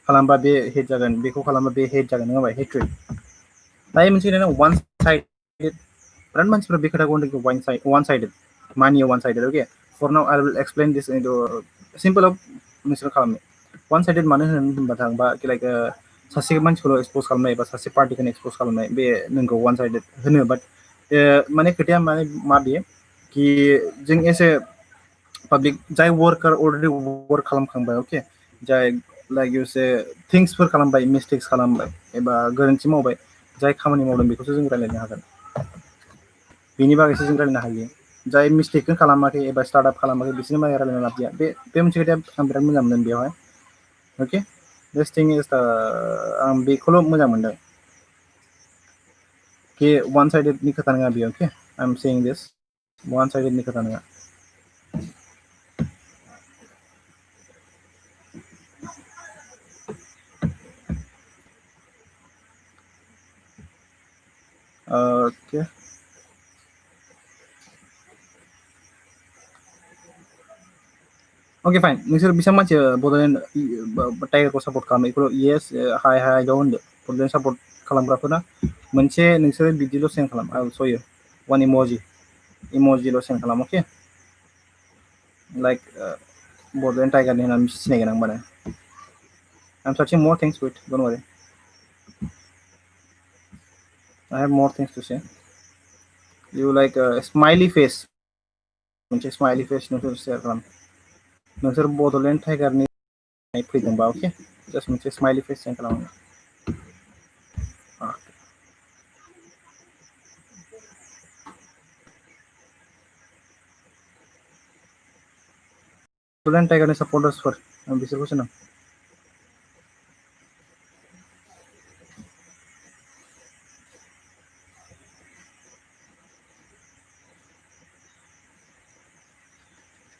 खालामबा बे हेट जागोन बेखौ खालामबा बे हेट जागोन नङा होमबा हेट्रेड दायो मोनसे वान साइड बिराद मानसिफ्रा बे खोथाखौ होनदों वान साइडेड मानिया one sided okay for now I will explain this into simple of नोंसोर खालामनो वान साइडेड मानो होनबा थांबा लाइक सासे मानसिखौल' एक्सपज खालामनाय एबा सासे पार्टिखौनो एक्सपज खालामनाय बे नोंखौ वान साइडेड होनो बाट माने खोथाया माने मा बेयो कि जों एसे पाब्लिक जाय वार्कार अलरेडि वार्क खालामखांबाय अके जाय लाइक इउ से थिंक्सफोर खालामबाय मिस्टेक्स खालामबाय एबा गोरोन्थि मावबाय जाय खामानि मावदों बेखौसो जों रायज्लायनो हागोन बेनि बागैसो जों रायज्लायनो हायो जाय मिस्टेकखौ खालामाखै एबा स्टार्टआप खालामाखै बिसोरनि बागै रायज्लायनो लाब गैया बे मोनसे खोथाया आं बिराद मोजां मोनदों बेवहाय अके दिस थिं इज आं बेखौल' मोजां मोनदों कि वान साइडेडनि खोथा नङा बेयो अके आइ एम सेयिं दिस वान साइडेडनि खोथा नङा ओके ओके फाइन नोंसोर बेसेबां मानसि बड'लेण्ड टाइगारखौ सापर्ट खालामो बेखौ येस हाय हाय गाव होनदो बड'लेण्ड सापर्ट खालामग्राफोरा मोनसे नोंसोरो बिदिल' सेन्ड खालाम आं सयो वान इम'जिल' सेन्ड खालाम अके लाइक बड'लेण्ड टाइगारनि होननानै सिनायगोन आं माने आइ एम सार्चिं मर thins with don't worry I have more things to say. You like a smiley face. मोनसे स्माइलि फेस नोंसोर शेयार खालाम नोंसोर बड'लेण्ड टाइगारनि फैदोंबा अके जास्ट मोनसे स्माइलि फेस सेन्ड खालाम बड'लेण्ड टाइगारनि सापर्टार्सफोर आं बिसोरखौसो नां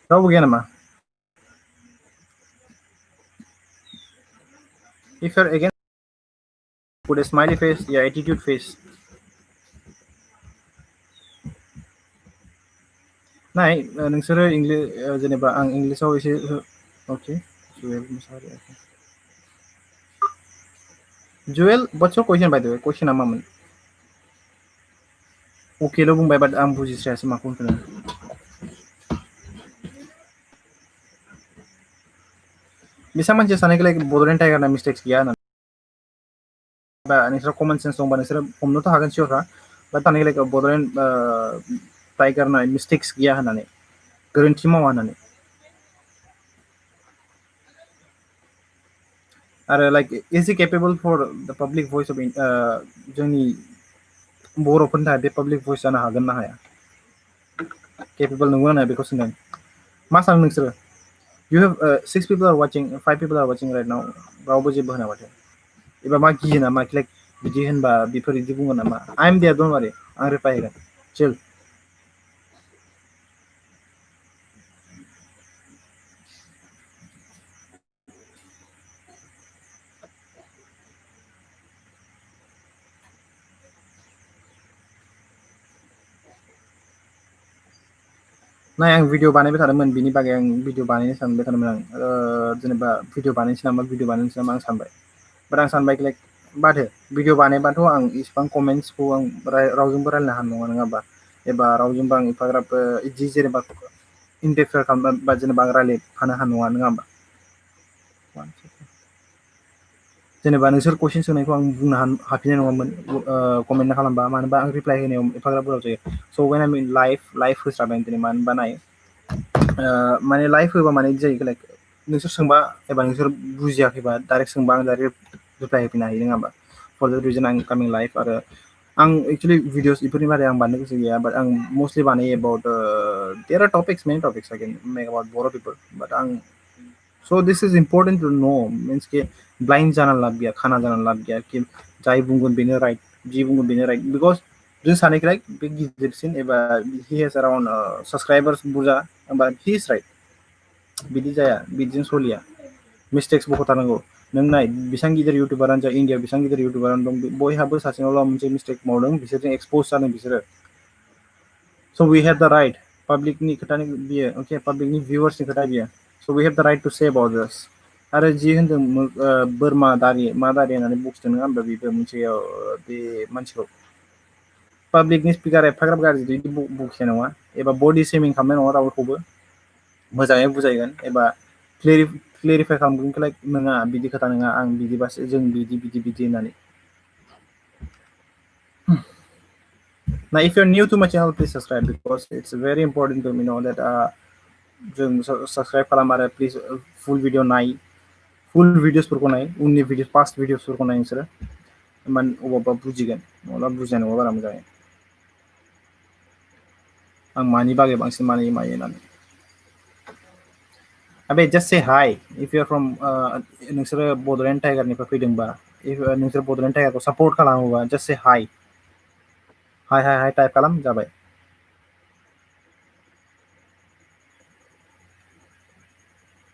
रावबो गैया नामा if you're again put a smiley face या attitude face नाय नोंसोरो जेनेबा आं इंलिसाव एसे ओके जुवेल what's your question by the way questionआ मामोन अकेल' बुंबाय बाट आं बुजिस्रायासै माखौ होनखो बेसेबां मानसिया सानैखौ लाइक बड'लेण्ड टाइगारना मिस्टेक्स गैया होननानै बा नोंसोरा कमन सेन्स दंबा नोंसोरो हमनोथ' हागोन सियरखा बाट सानैखौ लाइक बड'लेण्ड टाइगारना मिस्टेक्स गैया होननानै गोरोन्थि मावा होननानै आरो like is E capable for the public भइस अफ जोंनि बर'फोरनि थाखाय बे पाब्लिक भइस जानो हागोन ना हाया केपेबल नंगौ ना बेखौ सोंदों मा सानो नोंसोरो you have 6 people are watching 5 people are watching right now रावबो जेबो होना माथो एबा मा गियो नामा लाइक बिदि होनबा बेफोर बिदि बुङो नामा आइ एम देयार डन्ट वारि आं रिप्लाय होगोन चिल नाय आं भिडिअ बानायबाय थादोंमोन बिनि बागै आं भिडिअ बानायनो सानबाय थादोंमोन आं जेनेबा भिडिअ बानायनोसै नामा आं सानबाय बाट आं सानबाय लाइक बादो भिडिअ बानायबाथ' आं इसिबां कमेन्ट्सखौ आं रावजोंबो रायलायनो हानाय नङा नङा होमबा एबा रावजोंबो आं एफाग्राब इदि जेनेबा इन्टारफेयार खालामबा बा जेनेबा आं रायलायफानो हानाय नङा होमबा जेनेबा नोंसोर कुइसन सोंनायखौ आं बुंनो हाफिननाय नङामोन कमेन्ट खालामबा मानो होनबा आं रिप्लाय होनायाव एफाग्राब गोलाव जायो स' वेन आइ मिन लाइभ होस्रादों दिनै मानो होनबा नाय माने लाइभ होबा माने बिदि जायो लाइक नोंसोर सोंबा एबा नोंसोर बुजियाखैबा डाइरेक्ट सोंबा आं डाइरेक्ट रिप्लाय होफिननो हायो नङा होमबा फर द रिजन आं कामिं लाइभ आरो आं एक्सुलि भिडिअस बेफोरनि बारै आं बानायनो गोसो गैया बाट आं मस्टलि बानायो about there are topics, many topics I can make about Boro people, but so this is important to know. Means कि blind जाना लाभ गया, खाना जाना लाभ गया कि जाय बुंगोन बेनो right, जी बुंगोन बेनो right, because जों सानैखौ like बे गिदिरसिन एबा he has around subscribers बुरजा, but he is right. बिदि जाया, बिदिजों सोलिया, mistakes बहुत थानांगौ. नों नाय बेसेबां गिदिर इउटुबारानो जा, इन्डिया बेसेबां गिदिर इउटुबारानो दं, बयहाबो सासे नङा मोनसे मिस्टेक मावदों, बिसोरजों एक्सपोज जादों बिसोरो. So we have the right, public नि खोथानि बियो, okay, public नि viewers नि खोथा बियो. So we have the right to say about this. आरो जि होनदों बोरमा दारि मा दारि होननानै बुंदों नङा होमबा बेबो मोनसे बे मानसिखौ पाब्लिकनि स्पिकार एफाग्राब गाज्रि बिदि बुंखिया नङा एबा बडि शेमिं खालामनाय नङा रावखौबो, मोजाङै बुजायगोन एबा क्लेरिफाइ खालामगोन लाइक नङा बिदि खोथा नङा, आं बिदिबासो जों बिदि बिदि बिदि होननानै. Now if you're new to my channel, please subscribe because it's very important to me know that जों subscribe खालाम आरो please full video नाय, full videosफोरखौ नाय, उननि भिडिअ पास्ट भिडिअसफोरखौ नाय नोंसोरो, होमबा अबावबा बुजिगोन, नङाब्ला बुजिनाय नङा बारा मोजाङै. आं मानि बागै बांसिन मानि मायो होननानै. अबे just say hi if you're from नोंसोरो बड'लेण्ड टाइगारनिफ्राय फैदोंबा, नोंसोर बड'लेण्ड टाइगारखौ सापर्ट खालामोबा just say hi. Hi type खालाम जाबाय.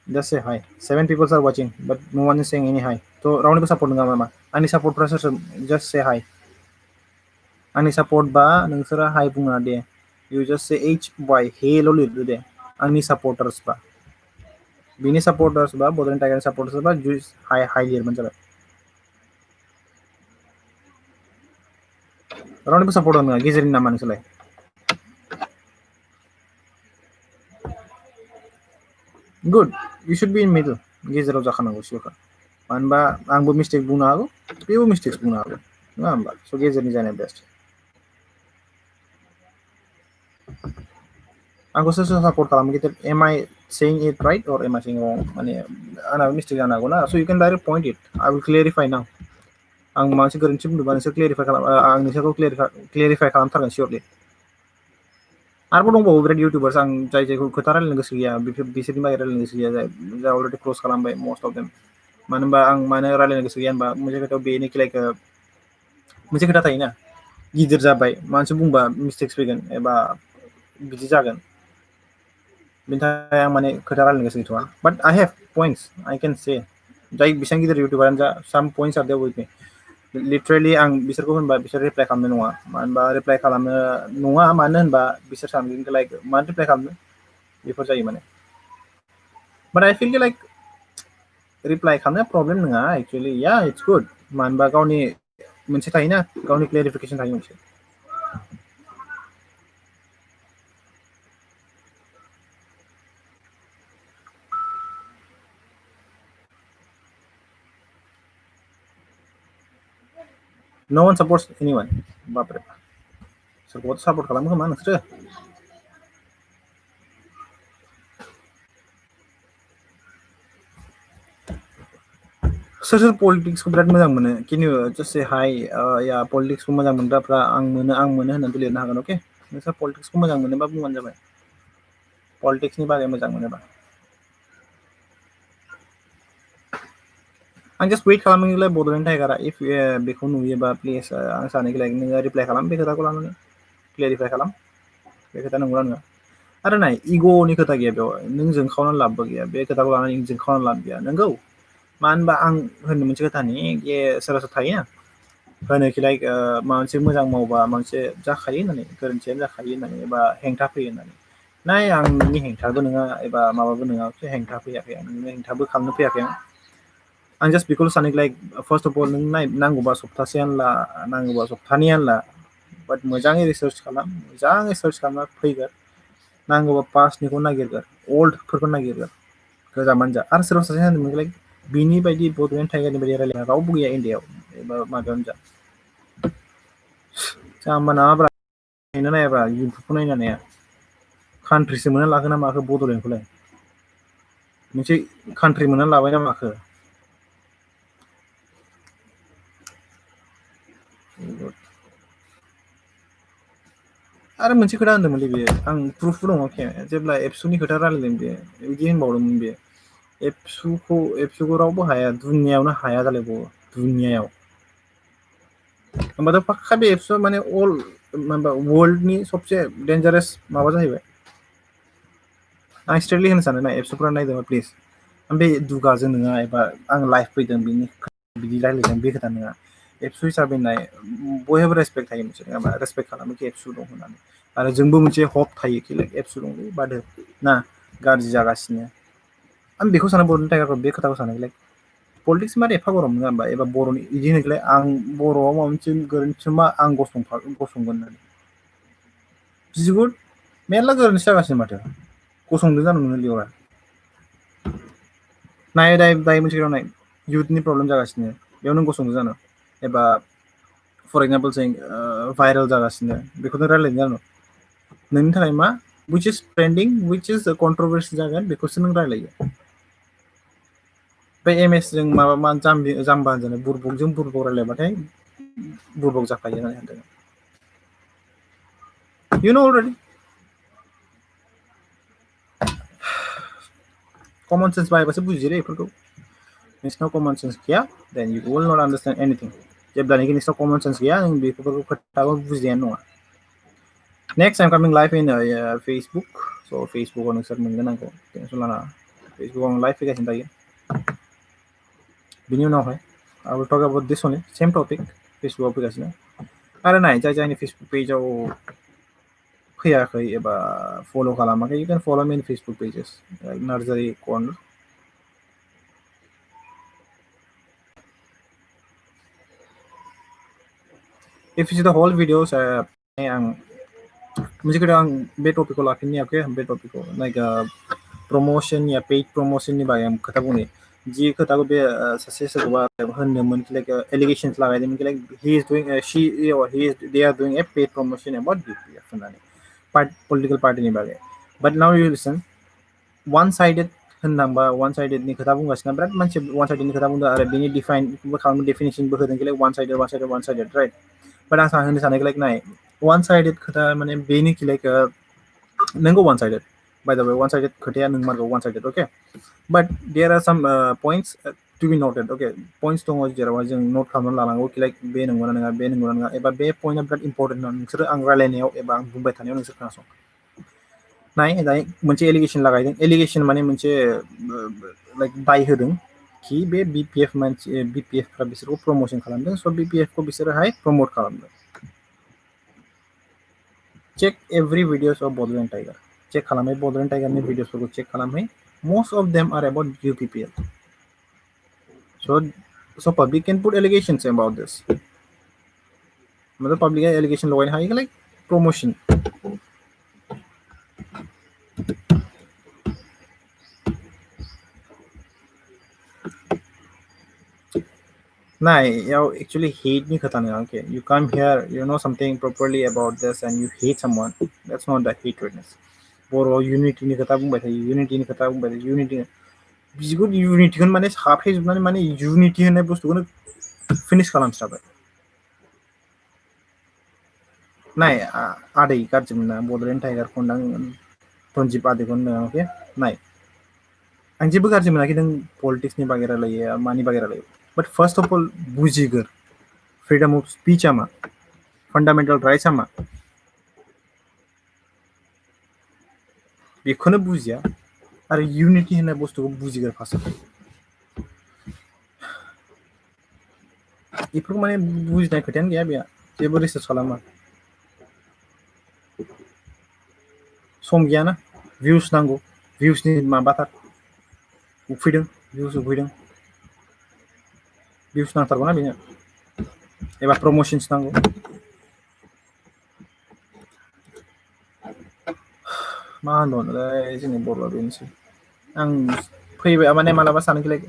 Just say hi. 7 people are watching, but no one is saying any hi. So रावनिबो सापर्ट नङा नामा? आंनि सापर्टफ्रा सोर? Just say hi. आंनि सापर्ट बा नोंसोरा hi बुङा दे. You just say HY हेल' लिरदो दे. आंनि सापर्टार्स बा. बिनि सापर्टार्स बा बड'लेण्ड टाइगारनि सापर्टार्स बा hi लिरबानो जाबाय. रावनिबो सापर्ट नङा, गेजेरनि नामा नोंसोरलाय? Good. You should be in middle. गेजेराव जाखानांगौ सिगां. मानो होनबा आंबो मिस्टेक बुंनो हागौ, बेबो मिस्टेक्स बुंनो हागौ, नङा होमबा? स' गेजेरनि जानाया बेस्ट. आंखौ सोर सोर सापर्ट खालामो कि am I saying it right or am I saying wrong? माने आंनाबो मिस्टेक जानो हागौ ना. So you can direct point it. I will clarify now. आं माबा मोनसे गोरोन्थि बुंदोंबा नोंसोर क्लेरिफाइ खालाम, आं नोंसोरखौ क्लेरिफाइ खालामथारगोन सियरलि. आरोबाव दंबावो बिराद इउटुबार्स आं जायखौ खोथा रायलायनो गोसो गैया, बिसोरनि बागै रायलायनो गोसो गैया, जाय अलरेडि क्ल'ज खालामबाय मस्ट अफ देम. मानो होनबा आं मानो रायलायनो गोसो गैया होनबा मोनसे खोथायाव बेनोखि लाइक मोनसे खोथा थायोना, गिदिर जाबाय माबा मोनसे बुंबा मिस्टेक्स फैगोन एबा बिदि जागोन, बिनि थाखाय आं माने खोथा रायलायनो गोसो गैथ'वा. बाट आई हेभ पइन्ट्स आई केन से, जाय बेसेबां गिदिर इउटुबारानो जा, साम पइन्ट्स आर देयर उइथ मी. लिटारेलि आं बिसोरखौ होनबा बिसोर रिप्लाइ खालामनाय नङा. मानो होनबा रिप्लाइ खालामनो नङा, मानो होनबा बिसोर सानगोन लाइक मानो रिप्लाइ खालामनो, बेफोर जायो माने. बाट आई फिल लाइक रिप्लाइ खालामनाया प्रब्लेम नङा एक्चुअलि. या इट्स गुड. मानो होनबा गावनि मोनसे थायोना, गावनि क्लेरिफिकेसन थायो मोनसे. No one supports anyone. बापरे, सोरखौबा सापर्ट खालामो खोमा नोंसोरो? सोर सोर पलिटिक्सखौ बिराद मोजां मोनो? केन इउ जास्ट से हाय? या पलिटिक्सखौ मोजां मोनग्राफ्रा आं मोनो होननानै लिरनो हागोन. अके, नोंसोर पलिटिक्सखौ मोजां मोनोबा बुंबानो जाबाय. पलिटिक्सनि बागै मोजां मोनोबा आं जास्ट वेट खालामोलाय बड'लेण्ड टाइगारा इफ बेखौ नुयोबा प्लिज आं सानैखौ लाइक नोङो रिप्लाइ खालाम, बे खोथाखौ लानानै क्लेरिफाइ खालाम, बे खोथा नंगौना नङा. आरो नाय, इग'नि खोथा गैया बेयाव, नों जोंखावनानै लाबबो गैया, बे खोथाखौ लानानै जोंखावनानै लाब गैया. नंगौ, मानो होनबा आं होननो मोनसे खोथानि सोरबा सोरबा थायोना होनोखि लाइक माबा मोनसे मोजां मावबा माबा मोनसे जाखायो होननानै, गोरोन्थियानो जाखायो होननानै एबा हेंथा फैयो होननानै. नाय, आं नोंनि हेंथाबो नङा एबा माबाबो नङा, हेंथा फैयाखै, आं नोंनि हेंथाबो खालामनो फैयाखै. आं जास्ट बेखौल' सानो लाइक फार्स्ट अफ अल नों नांगौबा सप्तासेयानो ला, नांगौबा सप्तानैयानो ला, बाट मोजाङै रिसार्च खालाम, मोजाङै सार्च खालामना फैगोर. नांगौबा पास्टनिखौ नागिरगोर, अल्डफोरखौ नागिरगोर, गोजामानो जा. आरो सोरबा सासे होनदोंमोन लाइक बिनि बायदि बड'लेण्ड टाइगारनि बायदि रायलायग्रा रावबो गैया इण्डियाआव एबा माबायावनो जा. जाम्बा नामाब्रा, नायनो नायाब्रा, इउटुबखौ नायना नाया. कान्ट्रिसो मोनना लाखो ना माखो बड'लेण्डखौलाय? मोनसे कान्ट्रि मोनना लाबाय ना माखो? आरो मोनसे खोथा होनदोंमोनलै बेयो आं प्रुफबो दङ जेब्ला एबसुनि खोथा रायलायदों बेयो बिदि होनबावदोंमोन बेयो एबसुखौ रावबो हाया दुनियायावनो हाया जालायबावो दुनियायाव होमबाथ' पाक्का बे एबसुआ माने अल माबा वर्ल्डनि सबसे डेन्जारास माबा जाहैबाय आं स्ट्रेटलि होनो सानो ना एबसुफोरा नायदोंबा प्लिज बे दुगाजों नङा एबा आं लाइफ फैदों बिनि बिदि रायलायदों बे खोथा नङा एबसु हिसाबै नाय बयहाबो रेसपेक्ट थायो मोनसे नङा रेसपेक्ट खालामो कि एबसु दं होननानै आरो जोंबो मोनसे हप थायो कि लाइक एबसु दंलै बादहो ना गाज्रि जागासिनो आं बेखौ सानो बर'नि टाइगारखौ बे खोथाखौ सानो लाइक पलिटिक्स माने एफा गरम नङा होमबा एबा बर'नि बिदि होनोलाय आं बर'आव माबा मोनसे गोरोन्थि मा आं गसंगोन होननानै बिगुर मेरला गोरोन्थि जागासिनो माथो गसंदों जानो मोनो लिअरा नाय दायो मोनसे खोथाव नाय इयुथनि प्रब्लेम जागासिनो बेयाव नों गसंदों जानो एबा फर एक्जामपोल जों भाइरेल जागासिनो बेखौनो रायलायदों जानो नोंनि थाखाय मा which is trending which is कन्ट्रभारसि जागोन बेखौसो नों रायलायो बे एम एस जों माबा मा जाम्बा होनजानाय बुरबकजों बुरबक रायलायबाथाय बुरबक जाखायो होननानै होनदों you know already common sense बाहायबासो बुजियो रे बेफोरखौ नोंसिनाव कमन सेन्स गैया देन you will not understand anything जेब्लानाखि नोंसिनाव कमन सेन्स गैया नों बेफोरखौ खोथाखौ बुजिनायानो नङा नेक्स्ट आइम कामिं लाइभ इन फेसबुक स' फेसबुकाव नोंसोर मोनगोन आंखौ टेनसन लानाङा फेसबुकाव आं लाइभ फैगासिनो थायो बिनि उनावहाय I will talk about this only same topic फेसबुकाव फैगासिनो आरो नाय जाय जायनि फेसबुक पेजाव फैयाखै एबा फल' खालामाखै you can follow me in Facebook pages like NARZARY corner if you see the whole videos आं मोनसे खोथा आं बे टपिकखौ लाफिननो हायाखै बे टपिकखौ लाइक प्रमोशन या पेड प्रमोशननि बागै आं खोथा बुंनि जि खोथाखौ बे सासे सोरखौबा होनदोंमोन लाइक एलिगेशन्स लागायदोंमोन like he is doing she or he is they are doing a paid promotion about BPF होननानै पलिटिकल पार्टिनि बागै but now you listen one sided होननांबा वान साइडेडनि खोथा बुंगासिनो बिराद मानसि वान साइडेडनि खोथा बुंदों आरो बेनि डिफाइनबो खालामो डेफिनेसनबो होदों कि like one sided right but आं होनो सानो लाइक नाय वान साइडेड खोथा माने बेनोखि लाइक नोंगौ one sided by the way one sided खोथाया नोंमारगौ वान साइडेड अके but there are some points two बि नटेड अके पइन्ट्स दङ जेरावहाय जों नट खालामनानै लानांगौ कि लाइक बे नंगौना नङा बे नंगौना नङा एबा बे पइन्टआ बिराद इम्परटेन्ट नोंसोरो आं रायलायनायाव एबा आं बुंबाय थानायाव नोंसोर खोनासं नाय दायो मोनसे एलिगेसन लागायदों एलिगेसन माने मोनसे लाइक दाय होदों कि बे बिपिएफ मानसि बिपिएफफ्रा बिसोरखौ प्रमोसन खालामदों स' बिपिएफखौ बिसोरोहाय प्रमोट खालामदों check every videos of Bodoland Tiger check खालामहै बड'लेण्ड टाइगारनि भिडिअसफोरखौ चेक खालामहै most of them are about UPPL so public can put allegations about this मतलब public allegation लगायनो हायो like promotion नाय याव actually hate नि खोथा नङा okay you come here you know something properly about this and you hate someone that's not the hatredness Bodo' unity नि खोथा बुंबाय थायो unity नि खोथा बुंबाय थायो unity बिदिखौ unity-खौनो माने साफेजोबनानै माने unity होननाय बुस्थुखौनो फिनिश खालामस्राबाय नाय आदै गाज्रि मोना बड'लेण्ड टाइगारखौ होनदां रन्जित आदैखौ होनदों अके नाय आं जेबो गाज्रि मोनाखै नों पलिटिक्सनि बागै रायलायो मानि बागै रायलायो बाट फार्स्ट अफ अल बुजिगोर फ्रिडम अफ स्पिचआ मा फान्डामेन्टेल राइट्सआ मा बेखौनो बुजिया आरो इउनिटि होननाय बुस्थुखौ बुजिगोर फार्स्टआव बेफोरखौ माने बुजिनाय खोथायानो गैया बेहा जेबो रिसार्च खालामा सम गैयाना भिउस नांगौ भिउसनि माबाथार उखैदों भिउस उखैदों भिउस नांथारगौना बेनो एबा प्रमोसन्स नांगौ मा होनबावनोलै जोंनि बर'आ बेनोसै आं फैबाय माने मालाबा सानोखैलाय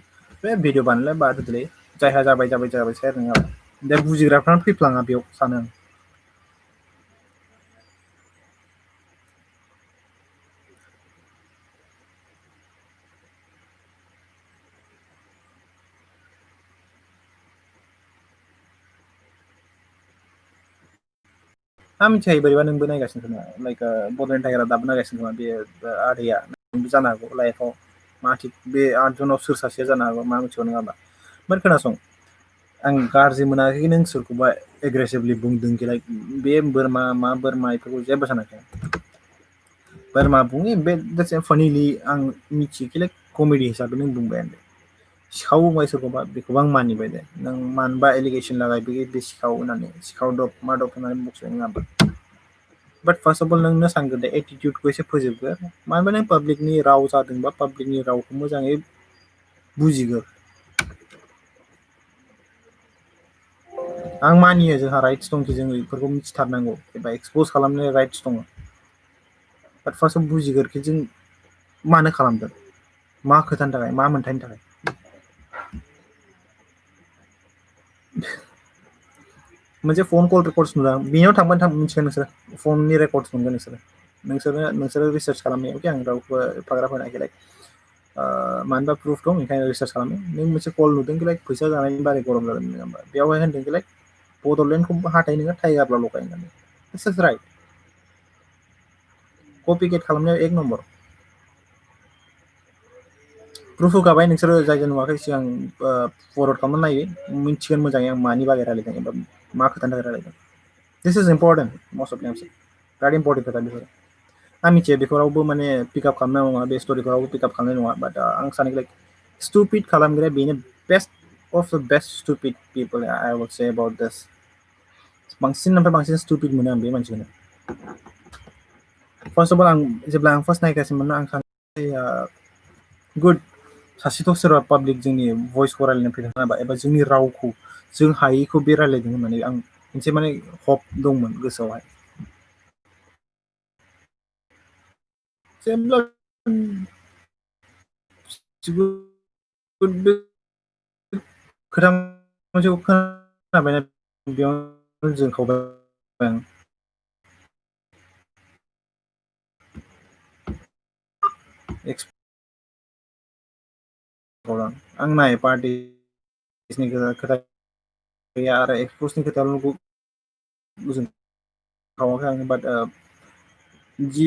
बे भिडिअ बानायलाय बाद होदोलै जायहा जाबाय जाबायसै आरो नोंहा दा बुजिग्राफ्रानो फैफ्लाङा बेयाव सानो आं आं मिथिखायो बोरैबा नोंबो नायगासिनो खोमा लाइक बड'लेण्ड टाइगारा दाबो नायगासिनो खोमा बे आदैया जानो हागौ लाइफआव मा थिग बे 8 जनाव सोर सासेया जानो हागौ मा मिथिगौ नङाबा बाट खोनासं आं गाज्रि मोनाखै नों सोरखौबा एग्रेसिभलि बुंदों लाइक बे बोरमा मा बोरमा बेफोरखौ जेबो सानाखै बोरमा बुङो बे फानिलि आं मिथियोखैलाय कमेडि हिसाबै नों बुंबाय आं सिखाव बुंबाय सोरखौबा बेखौबो आं मानिबाय दे नों मानोबा एलिगेसन लागाय बे सिखाव होननानै सिखाव दब मा दब होननानै बुंसै नङा बाट फार्स्ट अफ अल नोंनो सानगोन दे एटिटिउडखौ एसे फोजोबगोर मानोना नों पाब्लिकनि राव जादोंबा पाब्लिकनि रावखौ मोजाङै बुजिगोर आं मानियो जोंहा राइट्स दंखि जों बेफोरखौ मिथिथारनांगौ एबा एक्सपज खालामनो राइट्स दङ बाट फार्स्टआव बुजिगोरखि जों मानो खालामदों मा खोथानि थाखाय मा मोनथायनि थाखाय मोनसे फन कल रेकर्डस नुदों बेयाव थांबानो मिथिगोन नोंसोर फननि रेकर्डस मोनगोन नोंसोरो रिसार्च खालामनायाव आं रावखौबो एफाग्राब होनाखै लाइक मानोबा प्रुफ दं ओंखायनो रिसार्च खालामो नों मोनसे कल नुदों लाइक फैसा जानायनि बारै गरम जादों नङा होमबा बेवहाय होनदों लाइक बड'लेण्डखौ हाथाय नोङो टाइगारल' लगाय होननानै दिस इज राइट कपि गेट खालामनायाव एक नम्बर प्रुफ होखाबाय नोंसोरो जायगा नुवाखै सिगां फरवार्ड खालामना नायो मिथिगोन मोजाङै आं मानि बागै रायलायदों एबा मा खोथानि थाखाय रायलायदों दिस इज इम्परटेन्ट मस्ट अफ टाइम्स बिराद इम्परटेन्ट खोथा बेफोर आं मिथियो बेखौ रावबो माने पिकआप खालामनाय नङा बे स्ट'रिखौ रावबो पिकआप खालामनाय नङा बाट आं सानो लाइक स्टुपिड खालामग्राया बेनो best of the best stupid people I would say about this बांसिननिफ्राय बांसिन स्टुपिड मोनो आं बे मानसिखौनो फार्स्ट अफ अल आं जेब्ला आं फार्स्ट नायगासिनोमोन आं सानो गुड सासेथ' सोरबा पाब्लिक जोंनि भइसखौ रायलायनो फैदों नाबा एबा जोंनि रावखौ जों हायैखौ बे रायलायदों होननानै आं मोनसे माने हप दंमोन गोसोआवहाय जेब्ला खोथा मोनसेखौ खोनाबायना बेयावनो जोंखावबाय आं आं नाय पार्टिनि खोथा गैया आरो एक्सपसनि खोथाल' खावाखै आं बाट जि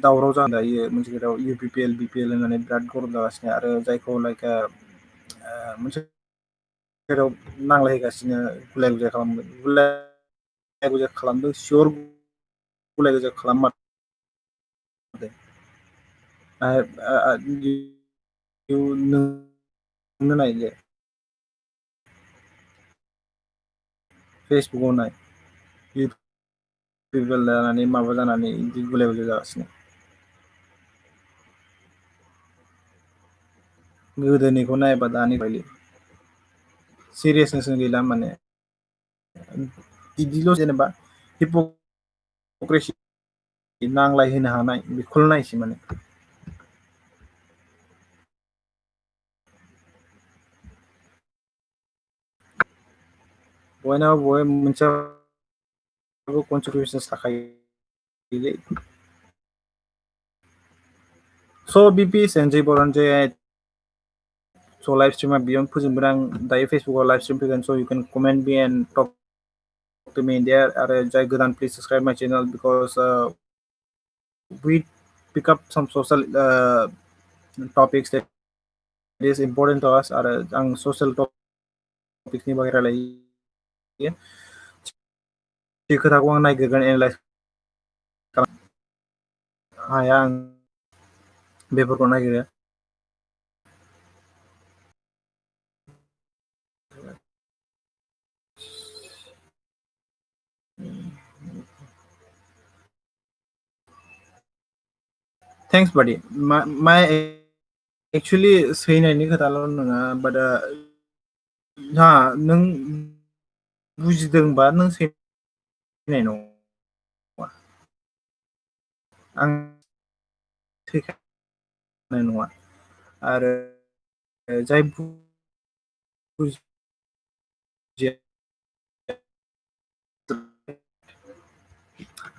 दावराव जायो मोनसे खोथाव U P P L B P L होननानै बिराद गरम जागासिनो आरो जायखौ लाइक मोनसे जेराव नांलायहोगासिनो गुलाय गुजाय खालामदों गुलाय गुजाय खालामदों सियर गुलाय गुजाय खालाम नोंनो नाय दे फेसबुकाव नाय इउटुब जानानै माबा जानानै बिदि गुलाय गुजाय जागासिनो गोदोनिखौ नायबा दानि बायदि सिरियासनेस गैला माने बिदिल' जेनेबा हिप'क्रेसि नांलायहोनो हानाय बेखौल' नायसै माने बयनाबो बय मोनसे कनट्रिबिउसनस थाखायोलै स' बिपि एनजय बर'जे स' लाइभ स्ट्रिमा बेयावनो फोजोबगोन आं दायो फेसबुकाव लाइभ स्ट्रिम फैगोन स' you can comment me and talk to me there आरो जाय गोदान please subscribe my channel because we pick up some social topics that is important to us आरो आं ससियेल टपिक्सनि बागै रायलायो बे खोथाखौ आं नायगिरगोन एनालाइज हाया आं बेफोरखौ नागिरो थेंक्स बादि मा एक्सुवेलि सैनायनि खोथाल' नङा बाट हा नों बुजिदोंबा नों सैनाय नङा आं सैनाय नङा आरो जाय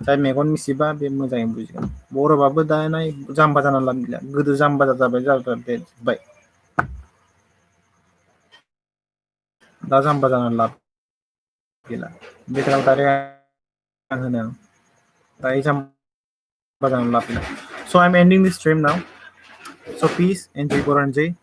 जाय मेगन मिसिबा बे मोजाङै बुजिगोन बर'बाबो दा नाय जाम्बा जाना लाब गैला गोदो जाम्बा जाबाय दा जाम्बा जानानै लाब गैला बे खोथाखौ डाइरेक्ट आं होनो दायो जाम्बा जानानै लाब गैला. So I'm ending this stream now. So peace, enjoy Boranjay.